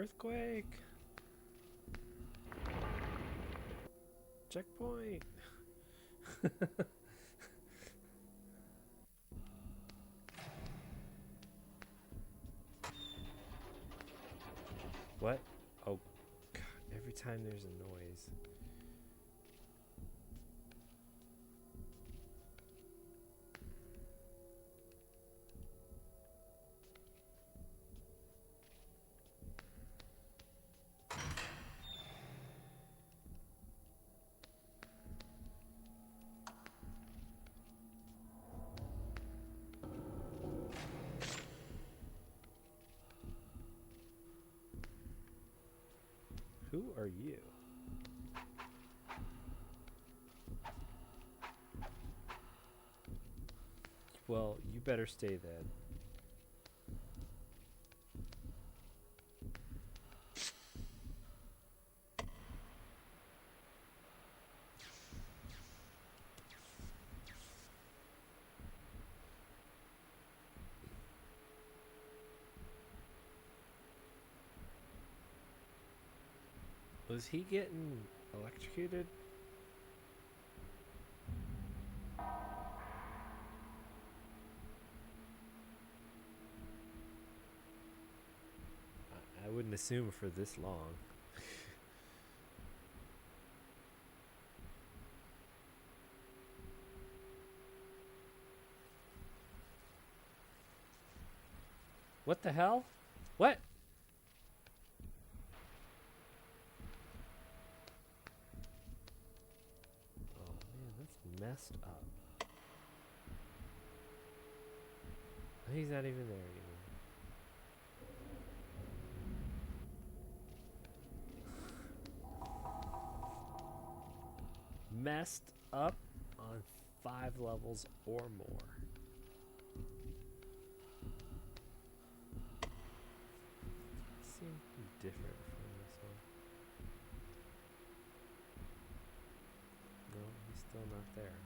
Earthquake. Checkpoint. What? Oh, God. Every time there's a noise. Who are you? Well, you better stay then. Was he getting electrocuted? I wouldn't assume for this long. What the hell? What? Oh man, that's messed up. He's not even there anymore. Messed up on 5 levels or more. Seems different from this one. No, he's still not there.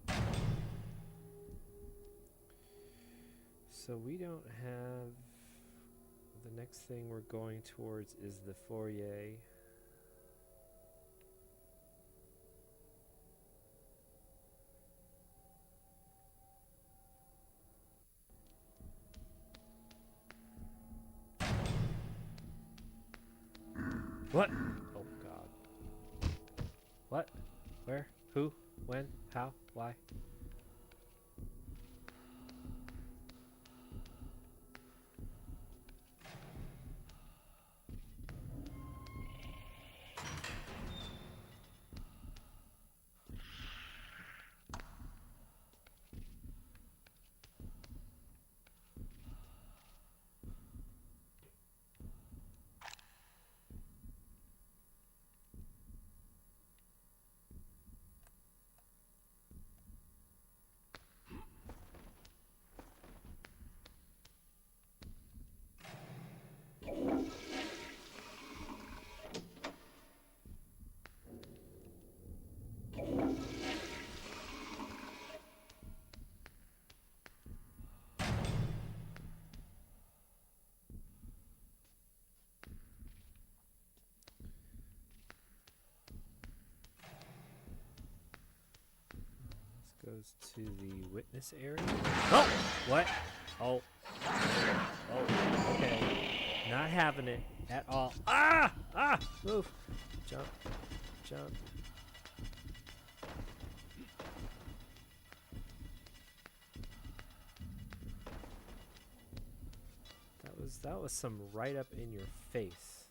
Huh? So we don't have... The next thing we're going towards is the foyer. What? Oh God. What? Where? Who? When? How? Why? Goes to the witness area. Oh! What? Oh. Oh, okay. Not having it at all. Ah! Ah! Move. Jump. Jump. That was some right up in your face.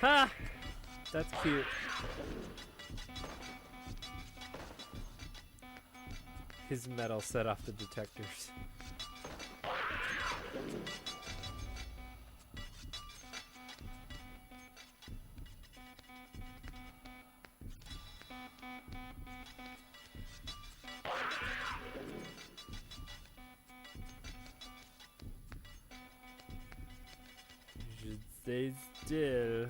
Ha! That's cute. His metal set off the detectors. stay still.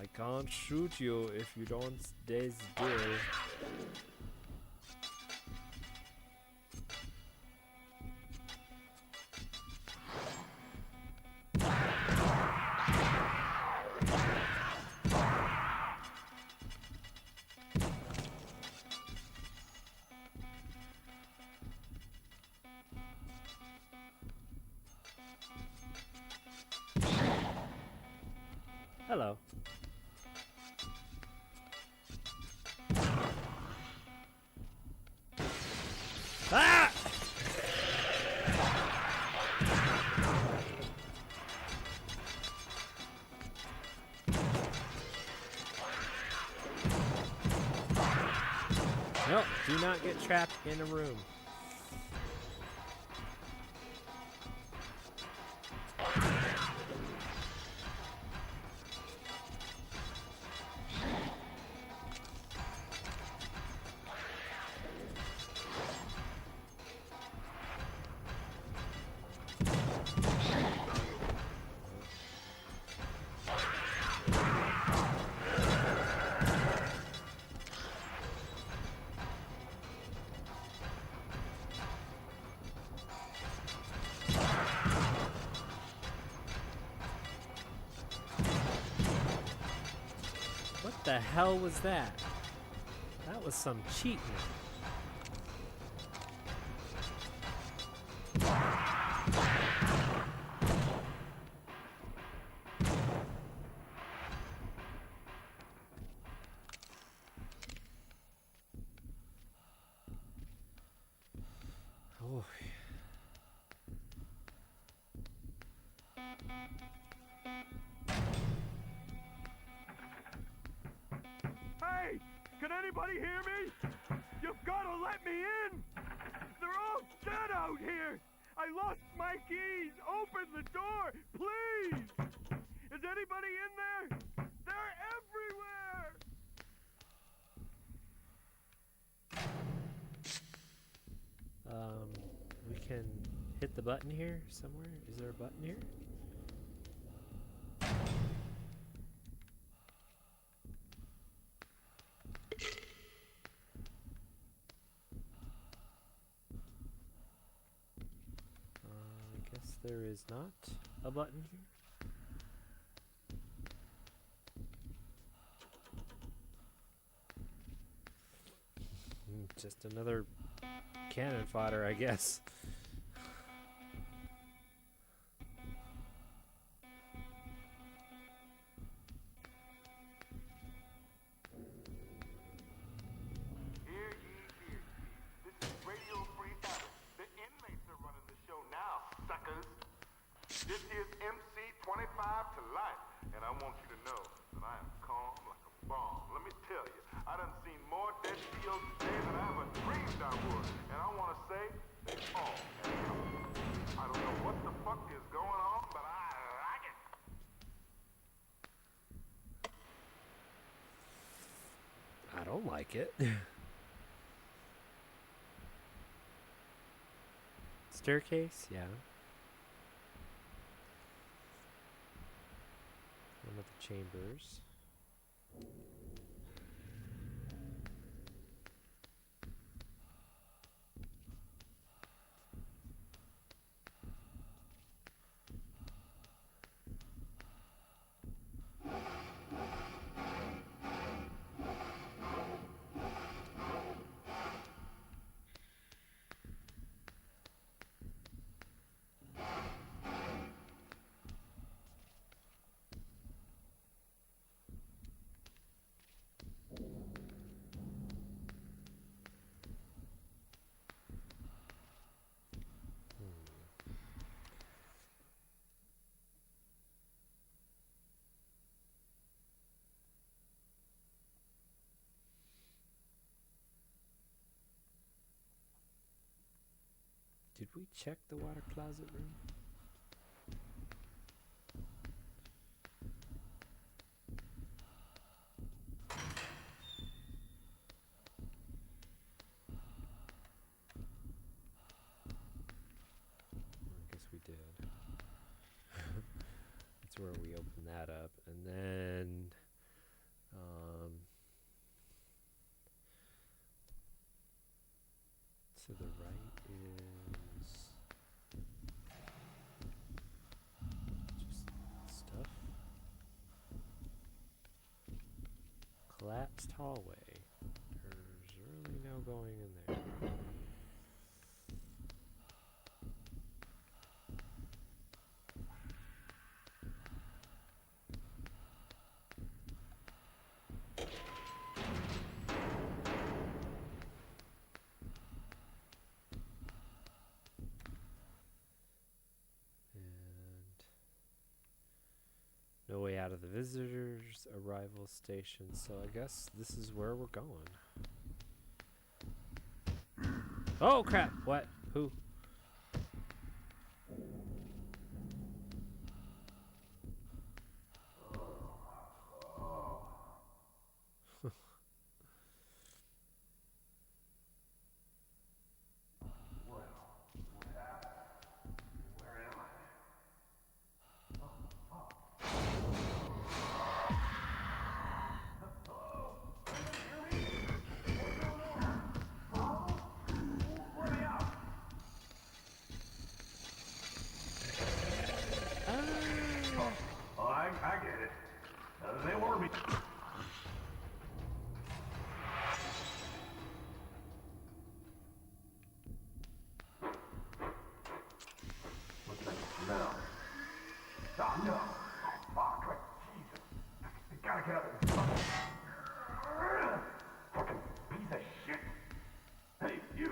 I can't shoot you if you don't stay still. Hello. Ah! Nope, do not get trapped in a room. What the hell was that? That was some cheating. Oh. Hey! Can anybody hear me? You've got to let me in! They're all dead out here! I lost my keys! Open the door, please! Is anybody in there? They're everywhere! We can hit the button here somewhere. Is there a button here? I guess there is not a button here. Just another cannon fodder, I guess. Hear ye, hear ye. This is Radio Free Dallas. The inmates are running the show now, suckers. This here's MC 25 to life, and I want you to know that I am calm like a bomb. Let me tell you, I done seen more dead CEOs today than I ever dreamed I would, and I want to say they all have something. I don't know what the fuck is going on, but I like it. I don't like it. Staircase? Yeah. One of the chambers. Did we check the water closet room? I guess we did. That's where that up, and then to the right is just stuff. Collapsed hallway. There's really no going in there. No way out of the visitors' arrival station, so I guess this is where we're going. Oh crap! What? Who? I get it. They were me. What's that smell? Oh, no. Fuck. Jesus. You gotta get up and fucking piece of shit. Hey, you.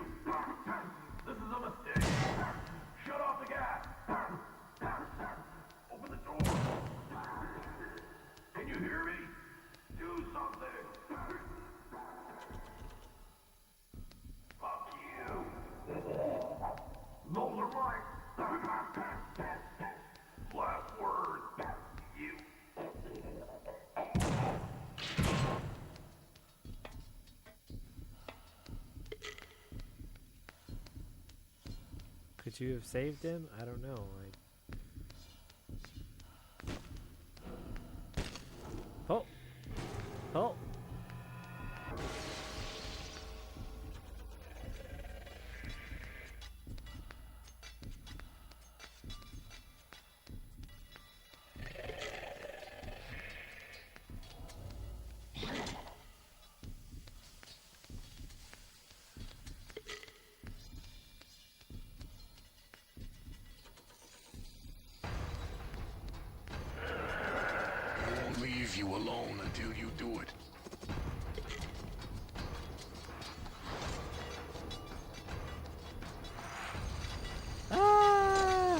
This is a mistake. Shut off the gas. Open the door. Can you hear me? Do something. Fuck you. Those are mine. Last word. You. Could you have saved him? I don't know. Oh! Oh! I won't leave you alone until you do it. Ah!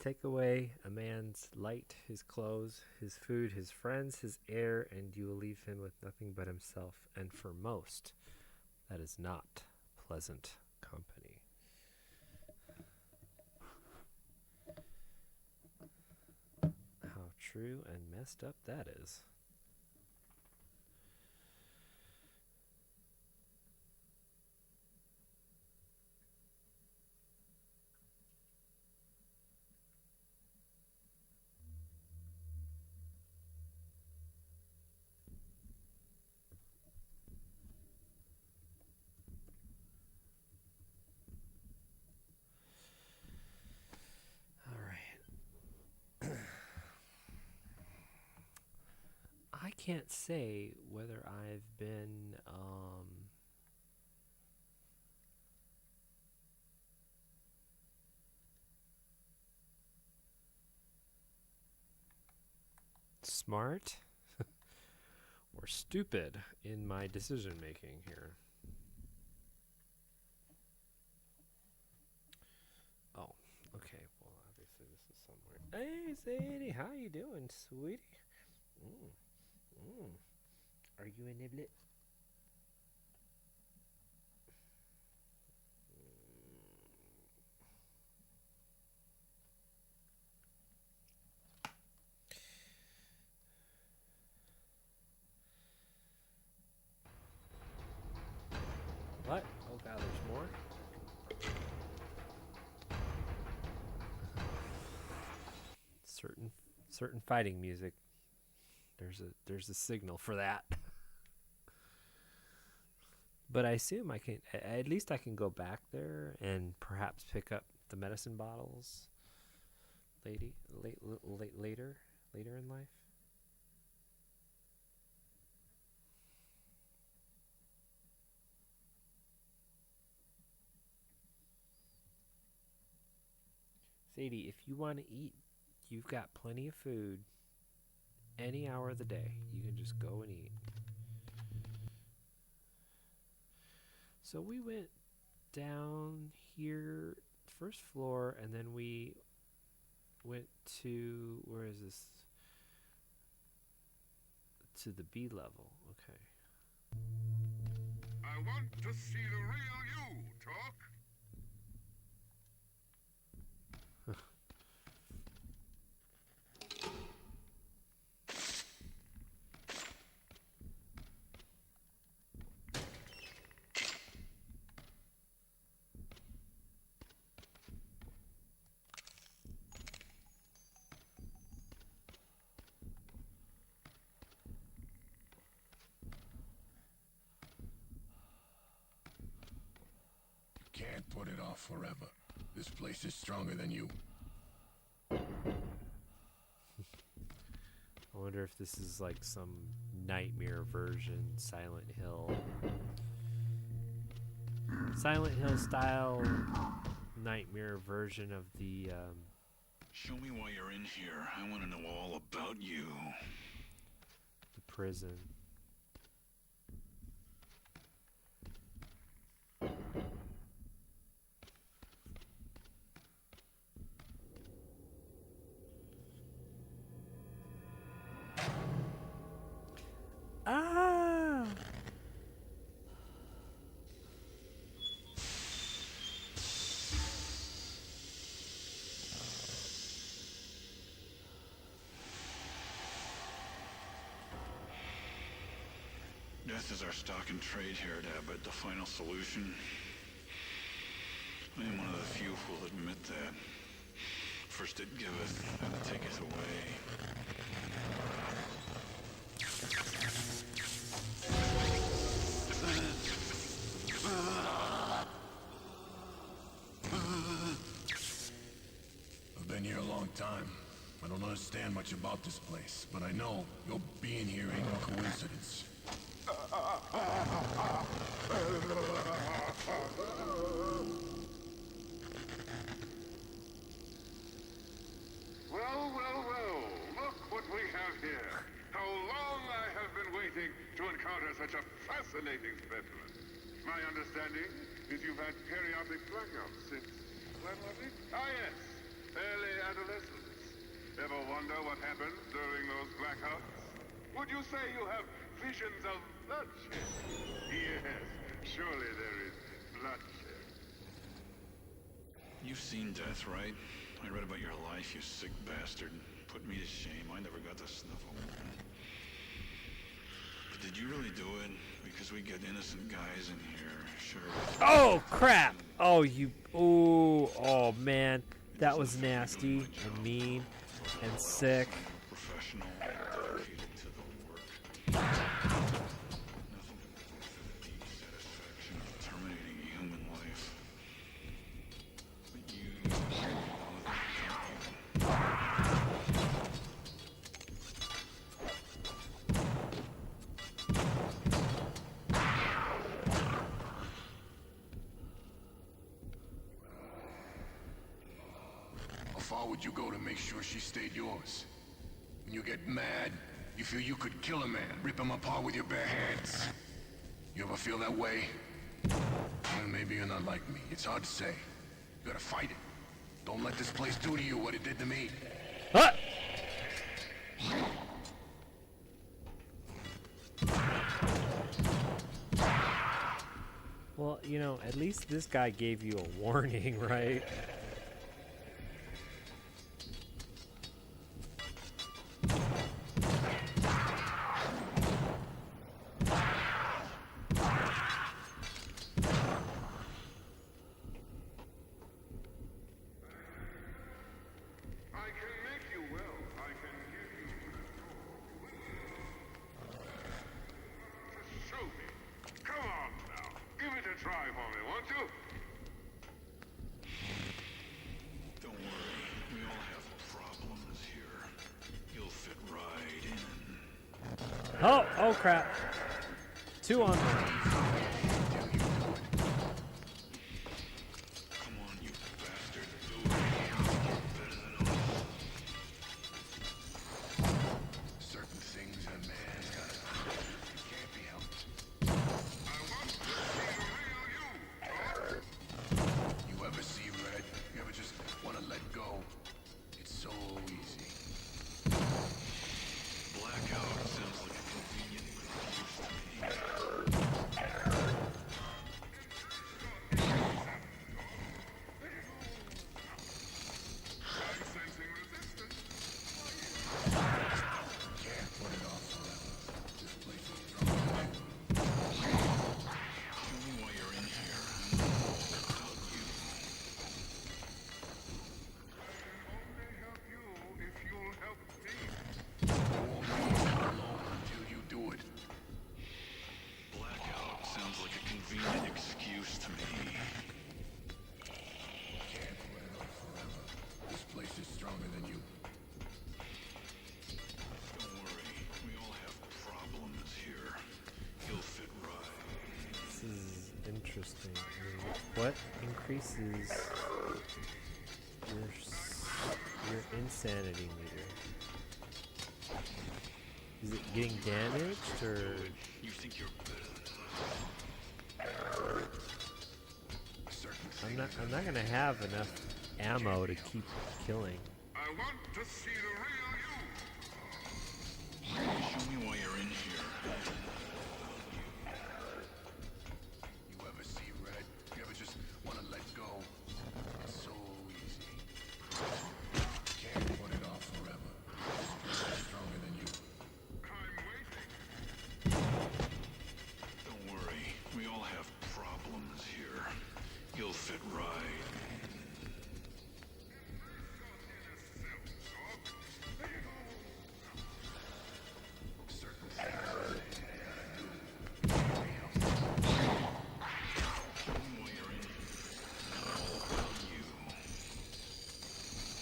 Take away a man's light, his clothes, his food, his friends, his air, and you will leave him with nothing but himself. And for most, that is not pleasant company. How true and messed up that is. I can't say whether I've been smart or stupid in my decision making here. Oh, okay. Well, obviously this is somewhere. Hey, Sadie, how you doing, sweetie? Are you a niblet? What? Oh god, there's more? Certain fighting music. There's a signal for that. But I assume I can at least I can go back there and perhaps pick up the medicine bottles later in life. Sadie, if you want to eat, you've got plenty of food any hour of the day. You can just go and eat. So we went down here, first floor, and then we went to, where is this? To the B level. Okay. I want to see the real you, Talk. Can't put it off forever. This place is stronger than you. I wonder if this is like some nightmare version, Silent Hill style nightmare version of the Show me why you're in here. I want to know all about you. the prison. Ah! Death is our stock and trade here at Abbott, the final solution. I am one of the few who will admit that. First it giveth, and it taketh away. I've been here a long time. I don't understand much about this place, but I know your being here ain't no coincidence. Well, well, well. Look what we have here. How long I have been waiting to encounter such a fascinating specimen. My understanding is you've had periodic blackouts since... when was it? Ah, yes. Early adolescence. Ever wonder what happens during those blackouts? Would you say you have visions of bloodshed? Yes, surely there is bloodshed. You've seen death, right? I read about your life, you sick bastard. Put me to shame. I never got the sniffle. But did you really do it? Because we get innocent guys in here. Sure. Oh crap! Oh you! Oh man, that was nasty and mean and sick. Professional, dedicated to the work. Nothing for the deep satisfaction of terminating a human life. But you know that, don't you? How far would you go to make sure she stayed yours? When you get mad, you feel you could kill a man, rip him apart with your bare hands. You ever feel that way? Well, maybe you're not like me. It's hard to say. You gotta fight it. Don't let this place do to you what it did to me. Ah! Well, you know, at least this guy gave you a warning, right? I can make you well. I can give you just show me. Come on now. Give it a try for me, won't you? Don't worry, we all have problems here. You'll fit right in. Oh crap. 2 on 1. Come on, you bastard. Do it. You're better than us. Certain things a man's gotta do. It can't be helped. I want to see the real you. You ever see red? You ever just want to let go? It's so easy. Blackout sounds like a convenient excuse to me. I'm sensing resistance. Can't put it off forever. This place is strong. Show me why you're in here. I want to know about you. Only help you if you'll help me. You won't leave me alone until you do it. Blackout sounds like a convenient excuse to me. Can't put it off forever. This place is stronger than you. Don't worry, we all have problems here. You'll fit right. This is interesting. I mean, what increases your insanity meter? Is it getting damaged or? You think you're better than us? Certain I'm not gonna have enough ammo to keep killing. I want to see the real you. Show me why you're in here. You ever see red? You ever just want to let go? It's so easy. Can't put it off forever. This place is stronger than you. I'm waiting. Don't worry, we all have problems here. You'll fit right. Certain things Show me why you're in here. I know all about you.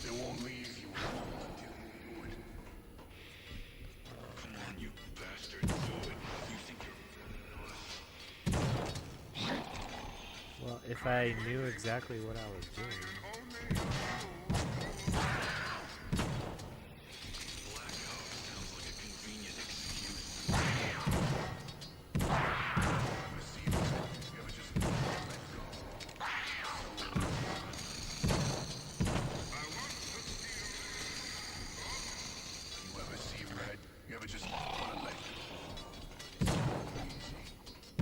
they won't leave you alone until you do it. Come on, you bastard. Do it. You think you're better than us? Well, if I knew exactly what I was doing. Blackout sounds like a convenient excuse. Ever see red? You ever just want to let go? You ever see red? You ever just want to let go? It's so easy.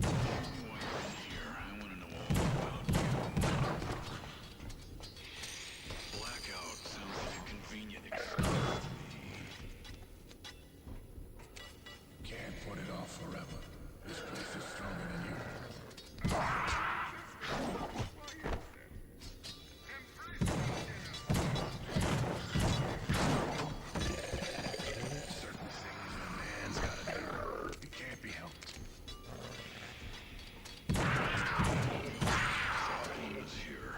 Show me why you're in here. I want to know all about you. Blackout sounds like a convenient excuse to me. Can't put it off forever. This place is stronger than you. Certain things a man's gotta do. It can't be helped. Problems here.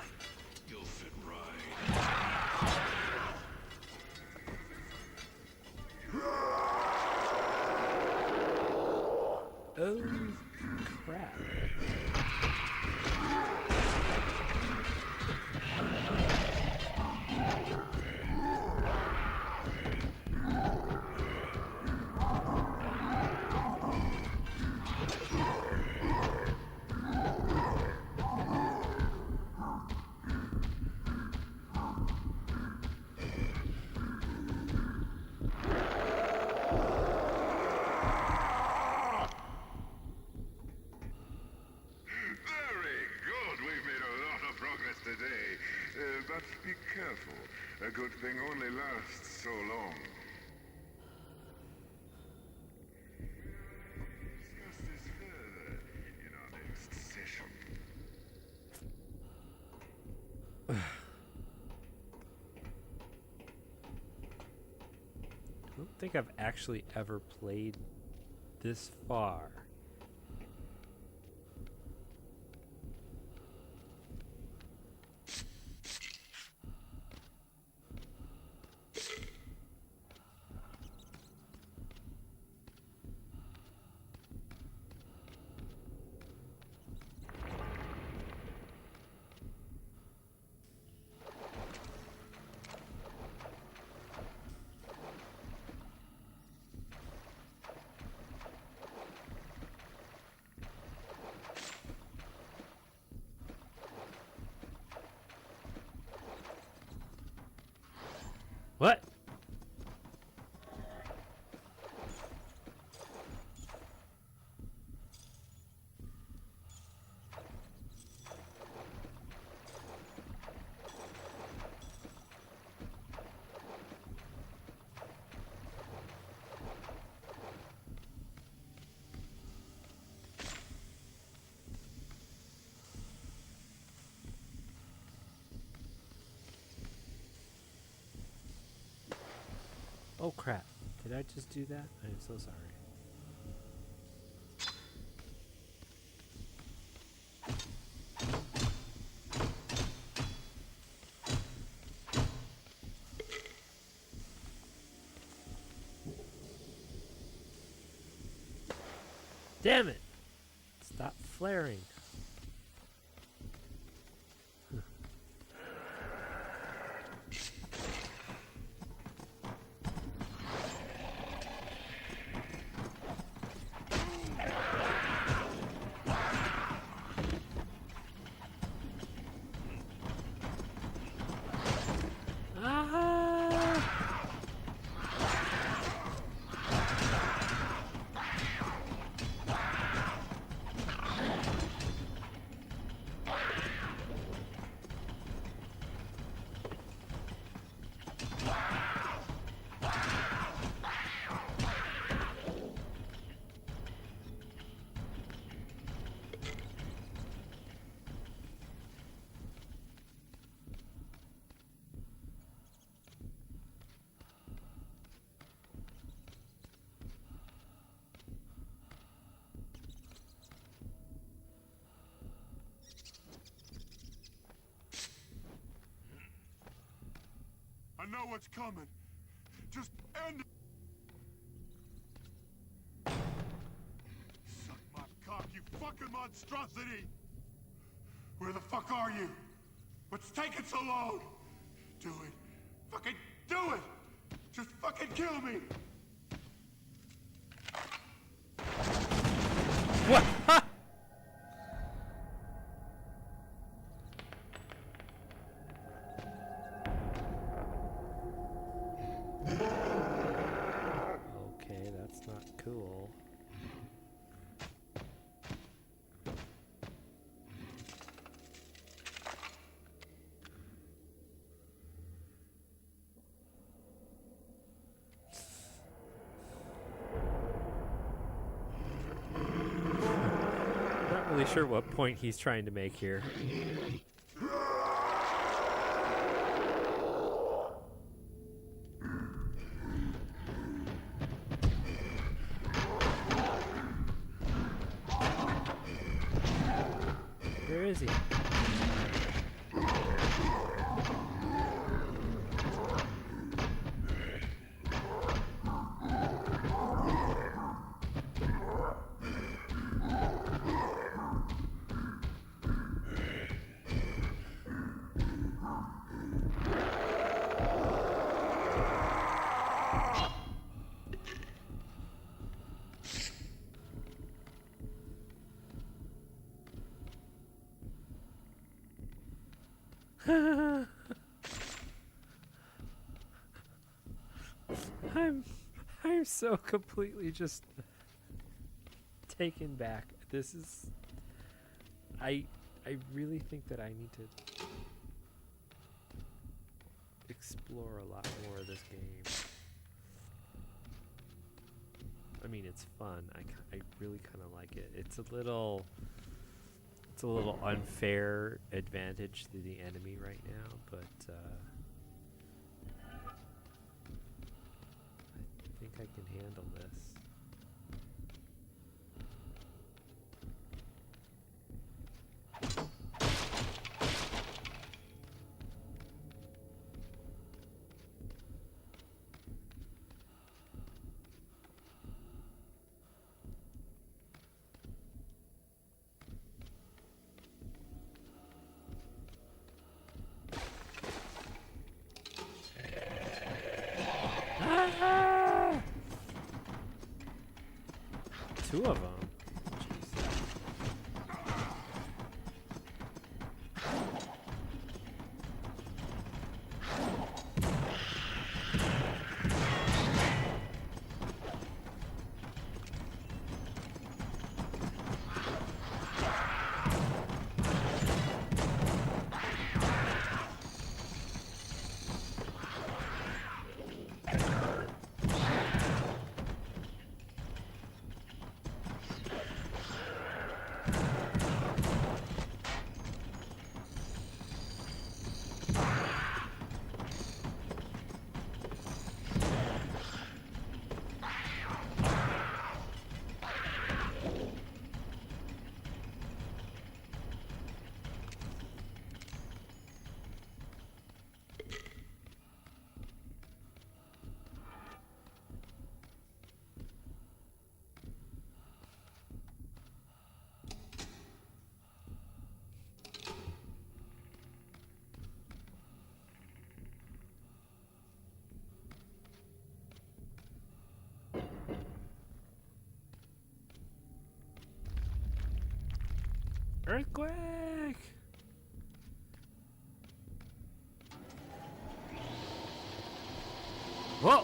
You'll fit right. Oh crap. thing only lasts so long. Discuss this further in our next session. I don't think I've actually ever played this far. What? Oh crap. Did I just do that? I'm so sorry. Damn it! Stop flaring. I know what's coming. Just end it. Suck my cock, you fucking monstrosity! Where the fuck are you? What's taking so long? Do it. Fucking do it! Just fucking kill me! What? Ha! Okay, that's not cool. Not really sure what point he's trying to make here. Where is he? I'm so completely just taken back. This is I really think that I need to explore a lot more of this game. I mean, it's fun. I really kind of like it. It's a little unfair advantage to the enemy right now, but I think I can handle this. Two of them. Earthquake! Whoa!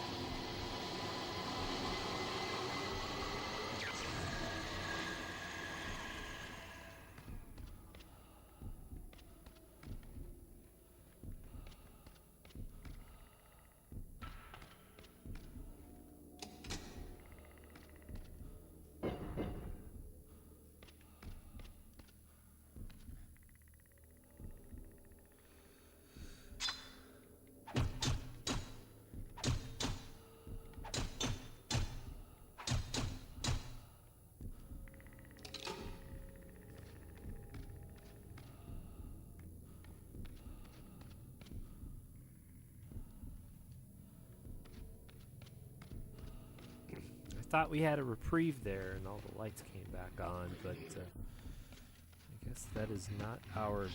Thought we had a reprieve there and all the lights came back on, but I guess that is not our...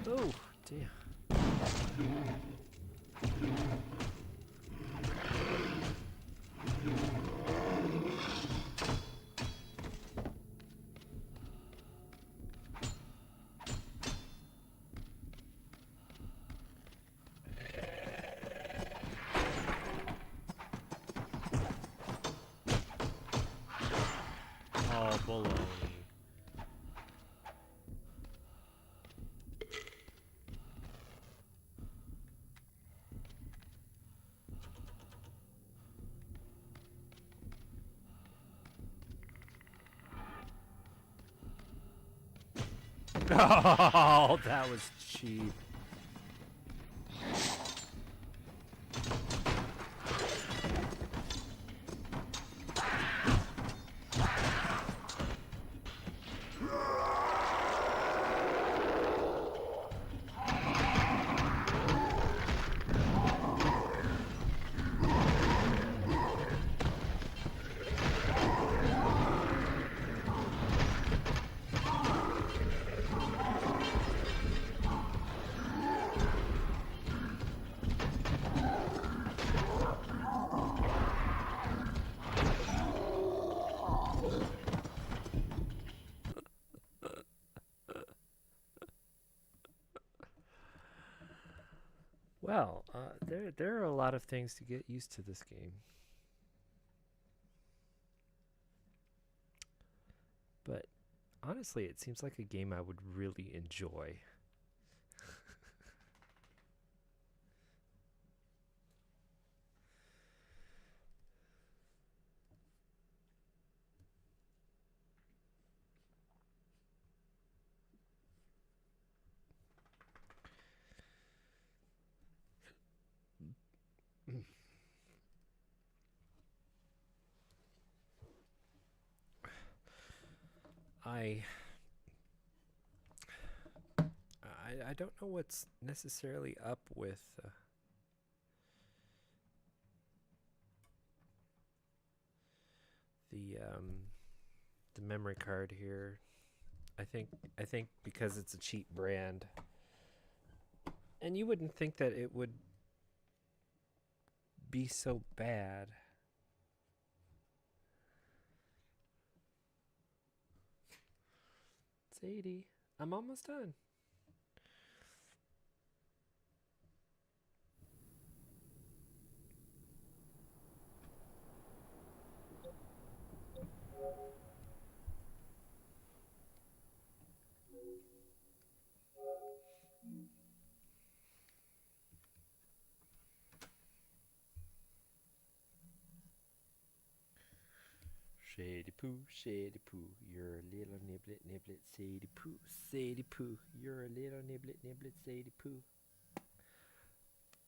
Oh, damn. Oh, baloney. Oh, that was cheap. Well, there are a lot of things to get used to this game. But honestly, it seems like a game I would really enjoy. I I don't know what's necessarily up with the memory card here. I think because it's a cheap brand, and you wouldn't think that it would be so bad. It's 80. I'm almost done. Shady poo, you're a little niblet, niblet, Sadie poo, you're a little niblet, niblet, Sadie poo.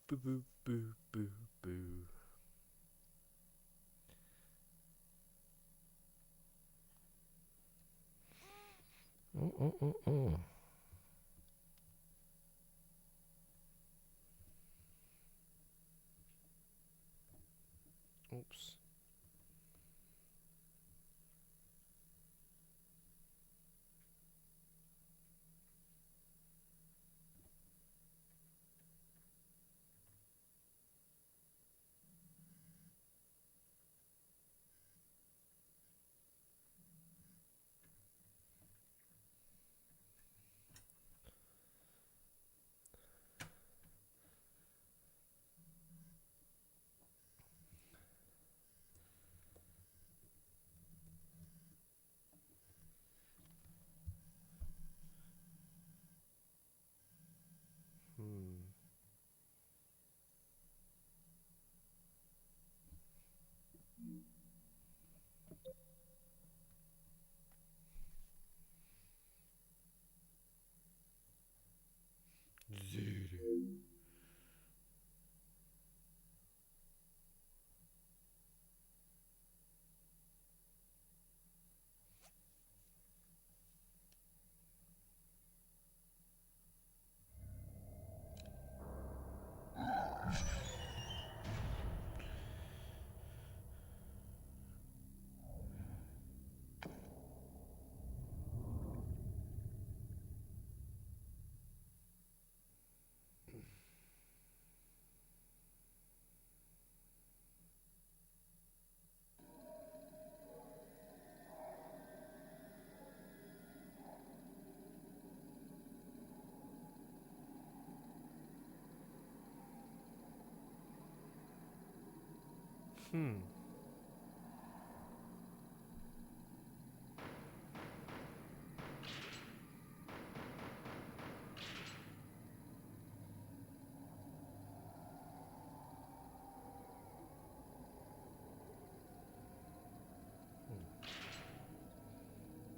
Boo, boo, boo, boo, boo. Oops.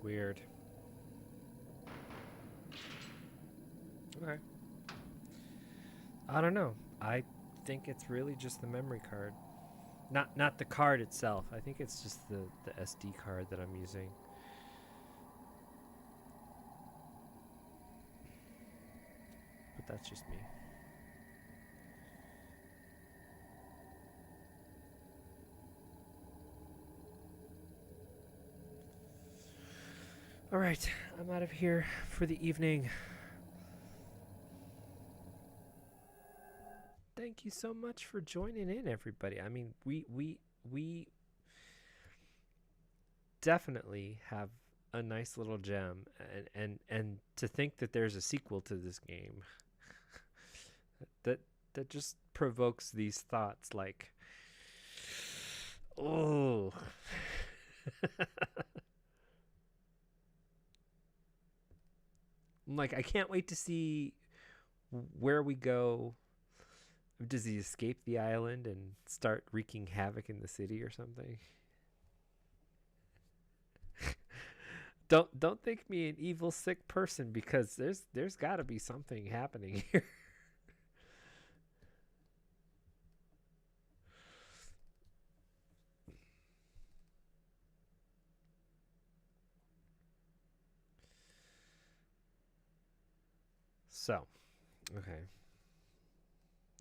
Weird. Okay. I don't know. I think it's really just the memory card. Not the card itself. I think it's just the SD card that I'm using. But that's just me. All right, I'm out of here for the evening. Thank you so much for joining in, everybody. I mean, we definitely have a nice little gem, and to think that there's a sequel to this game that just provokes these thoughts like, oh. Like, I can't wait to see where we go. Does he escape the island and start wreaking havoc in the city or something? Don't think me an evil, sick person, because there's got to be something happening here. So, okay.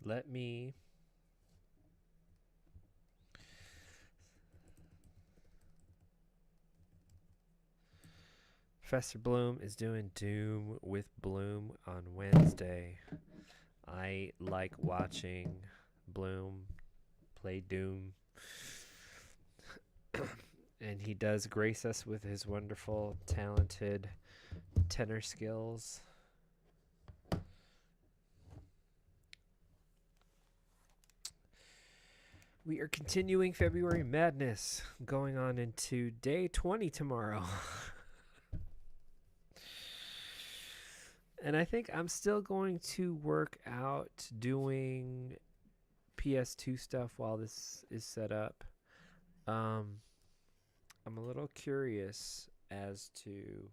Let me Professor Bloom is doing Doom with Bloom on Wednesday. I like watching Bloom play Doom. And he does grace us with his wonderful, talented tenor skills. We are continuing February Madness, going on into day 20 tomorrow. And I think I'm still going to work out doing PS2 stuff while this is set up. I'm a little curious as to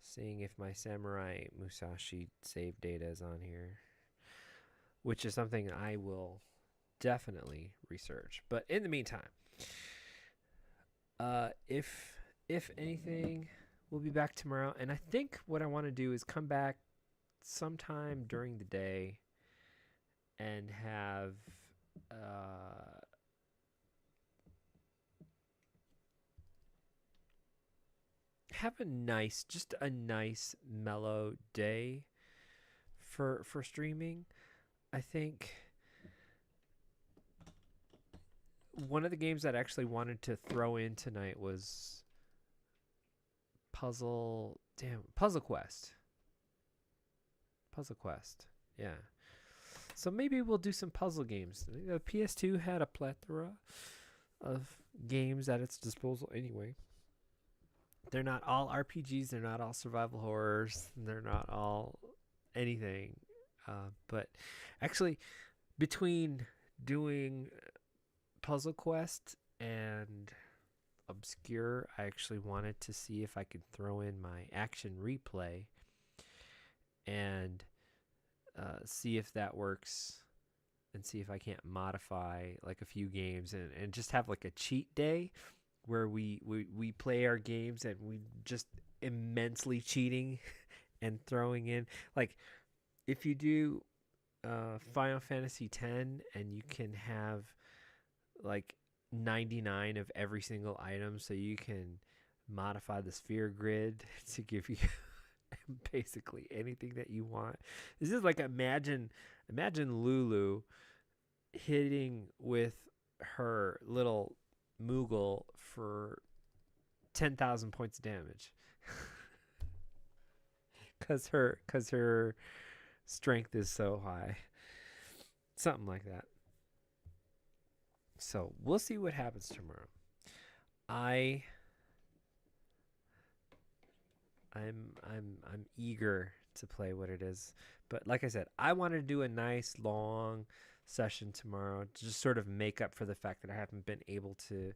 seeing if my Samurai Musashi save data is on here, which is something I will definitely research. But in the meantime, if anything, we'll be back tomorrow. And I think what I want to do is come back sometime during the day and have a nice mellow day for streaming. I think one of the games that I actually wanted to throw in tonight was Puzzle Quest. Yeah. So maybe we'll do some puzzle games. The PS2 had a plethora of games at its disposal anyway. They're not all RPGs. They're not all survival horrors. They're not all anything. But actually, between doing Puzzle Quest and Obscure, I actually wanted to see if I could throw in my Action Replay and see if that works, and see if I can't modify like a few games and just have like a cheat day where we play our games and we just immensely cheating and throwing in, like, if you do Final Fantasy X and you can have like 99 of every single item, so you can modify the sphere grid to give you basically anything that you want. This is like, imagine Lulu hitting with her little Moogle for 10,000 points of damage. Cause her strength is so high. Something like that. So we'll see what happens tomorrow. I'm eager to play what it is. But like I said, I want to do a nice long session tomorrow to just sort of make up for the fact that I haven't been able to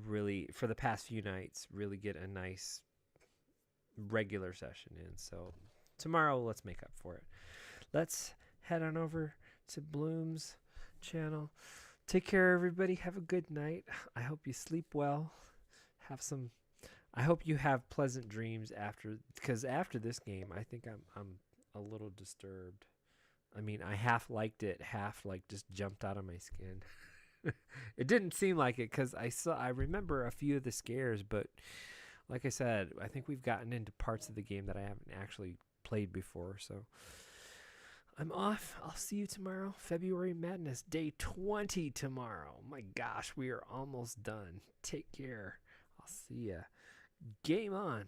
really, for the past few nights, really get a nice regular session in. So tomorrow, let's make up for it. Let's head on over to Bloom's channel. Take care, everybody. Have a good night. I hope you sleep well. I hope you have pleasant dreams because after this game, I think I'm a little disturbed. I mean, I half liked it, half like just jumped out of my skin. It didn't seem like it because I remember a few of the scares, but like I said, I think we've gotten into parts of the game that I haven't actually played before. So I'm off. I'll see you tomorrow. February Madness, day 20 tomorrow. My gosh, we are almost done. Take care. I'll see ya. Game on.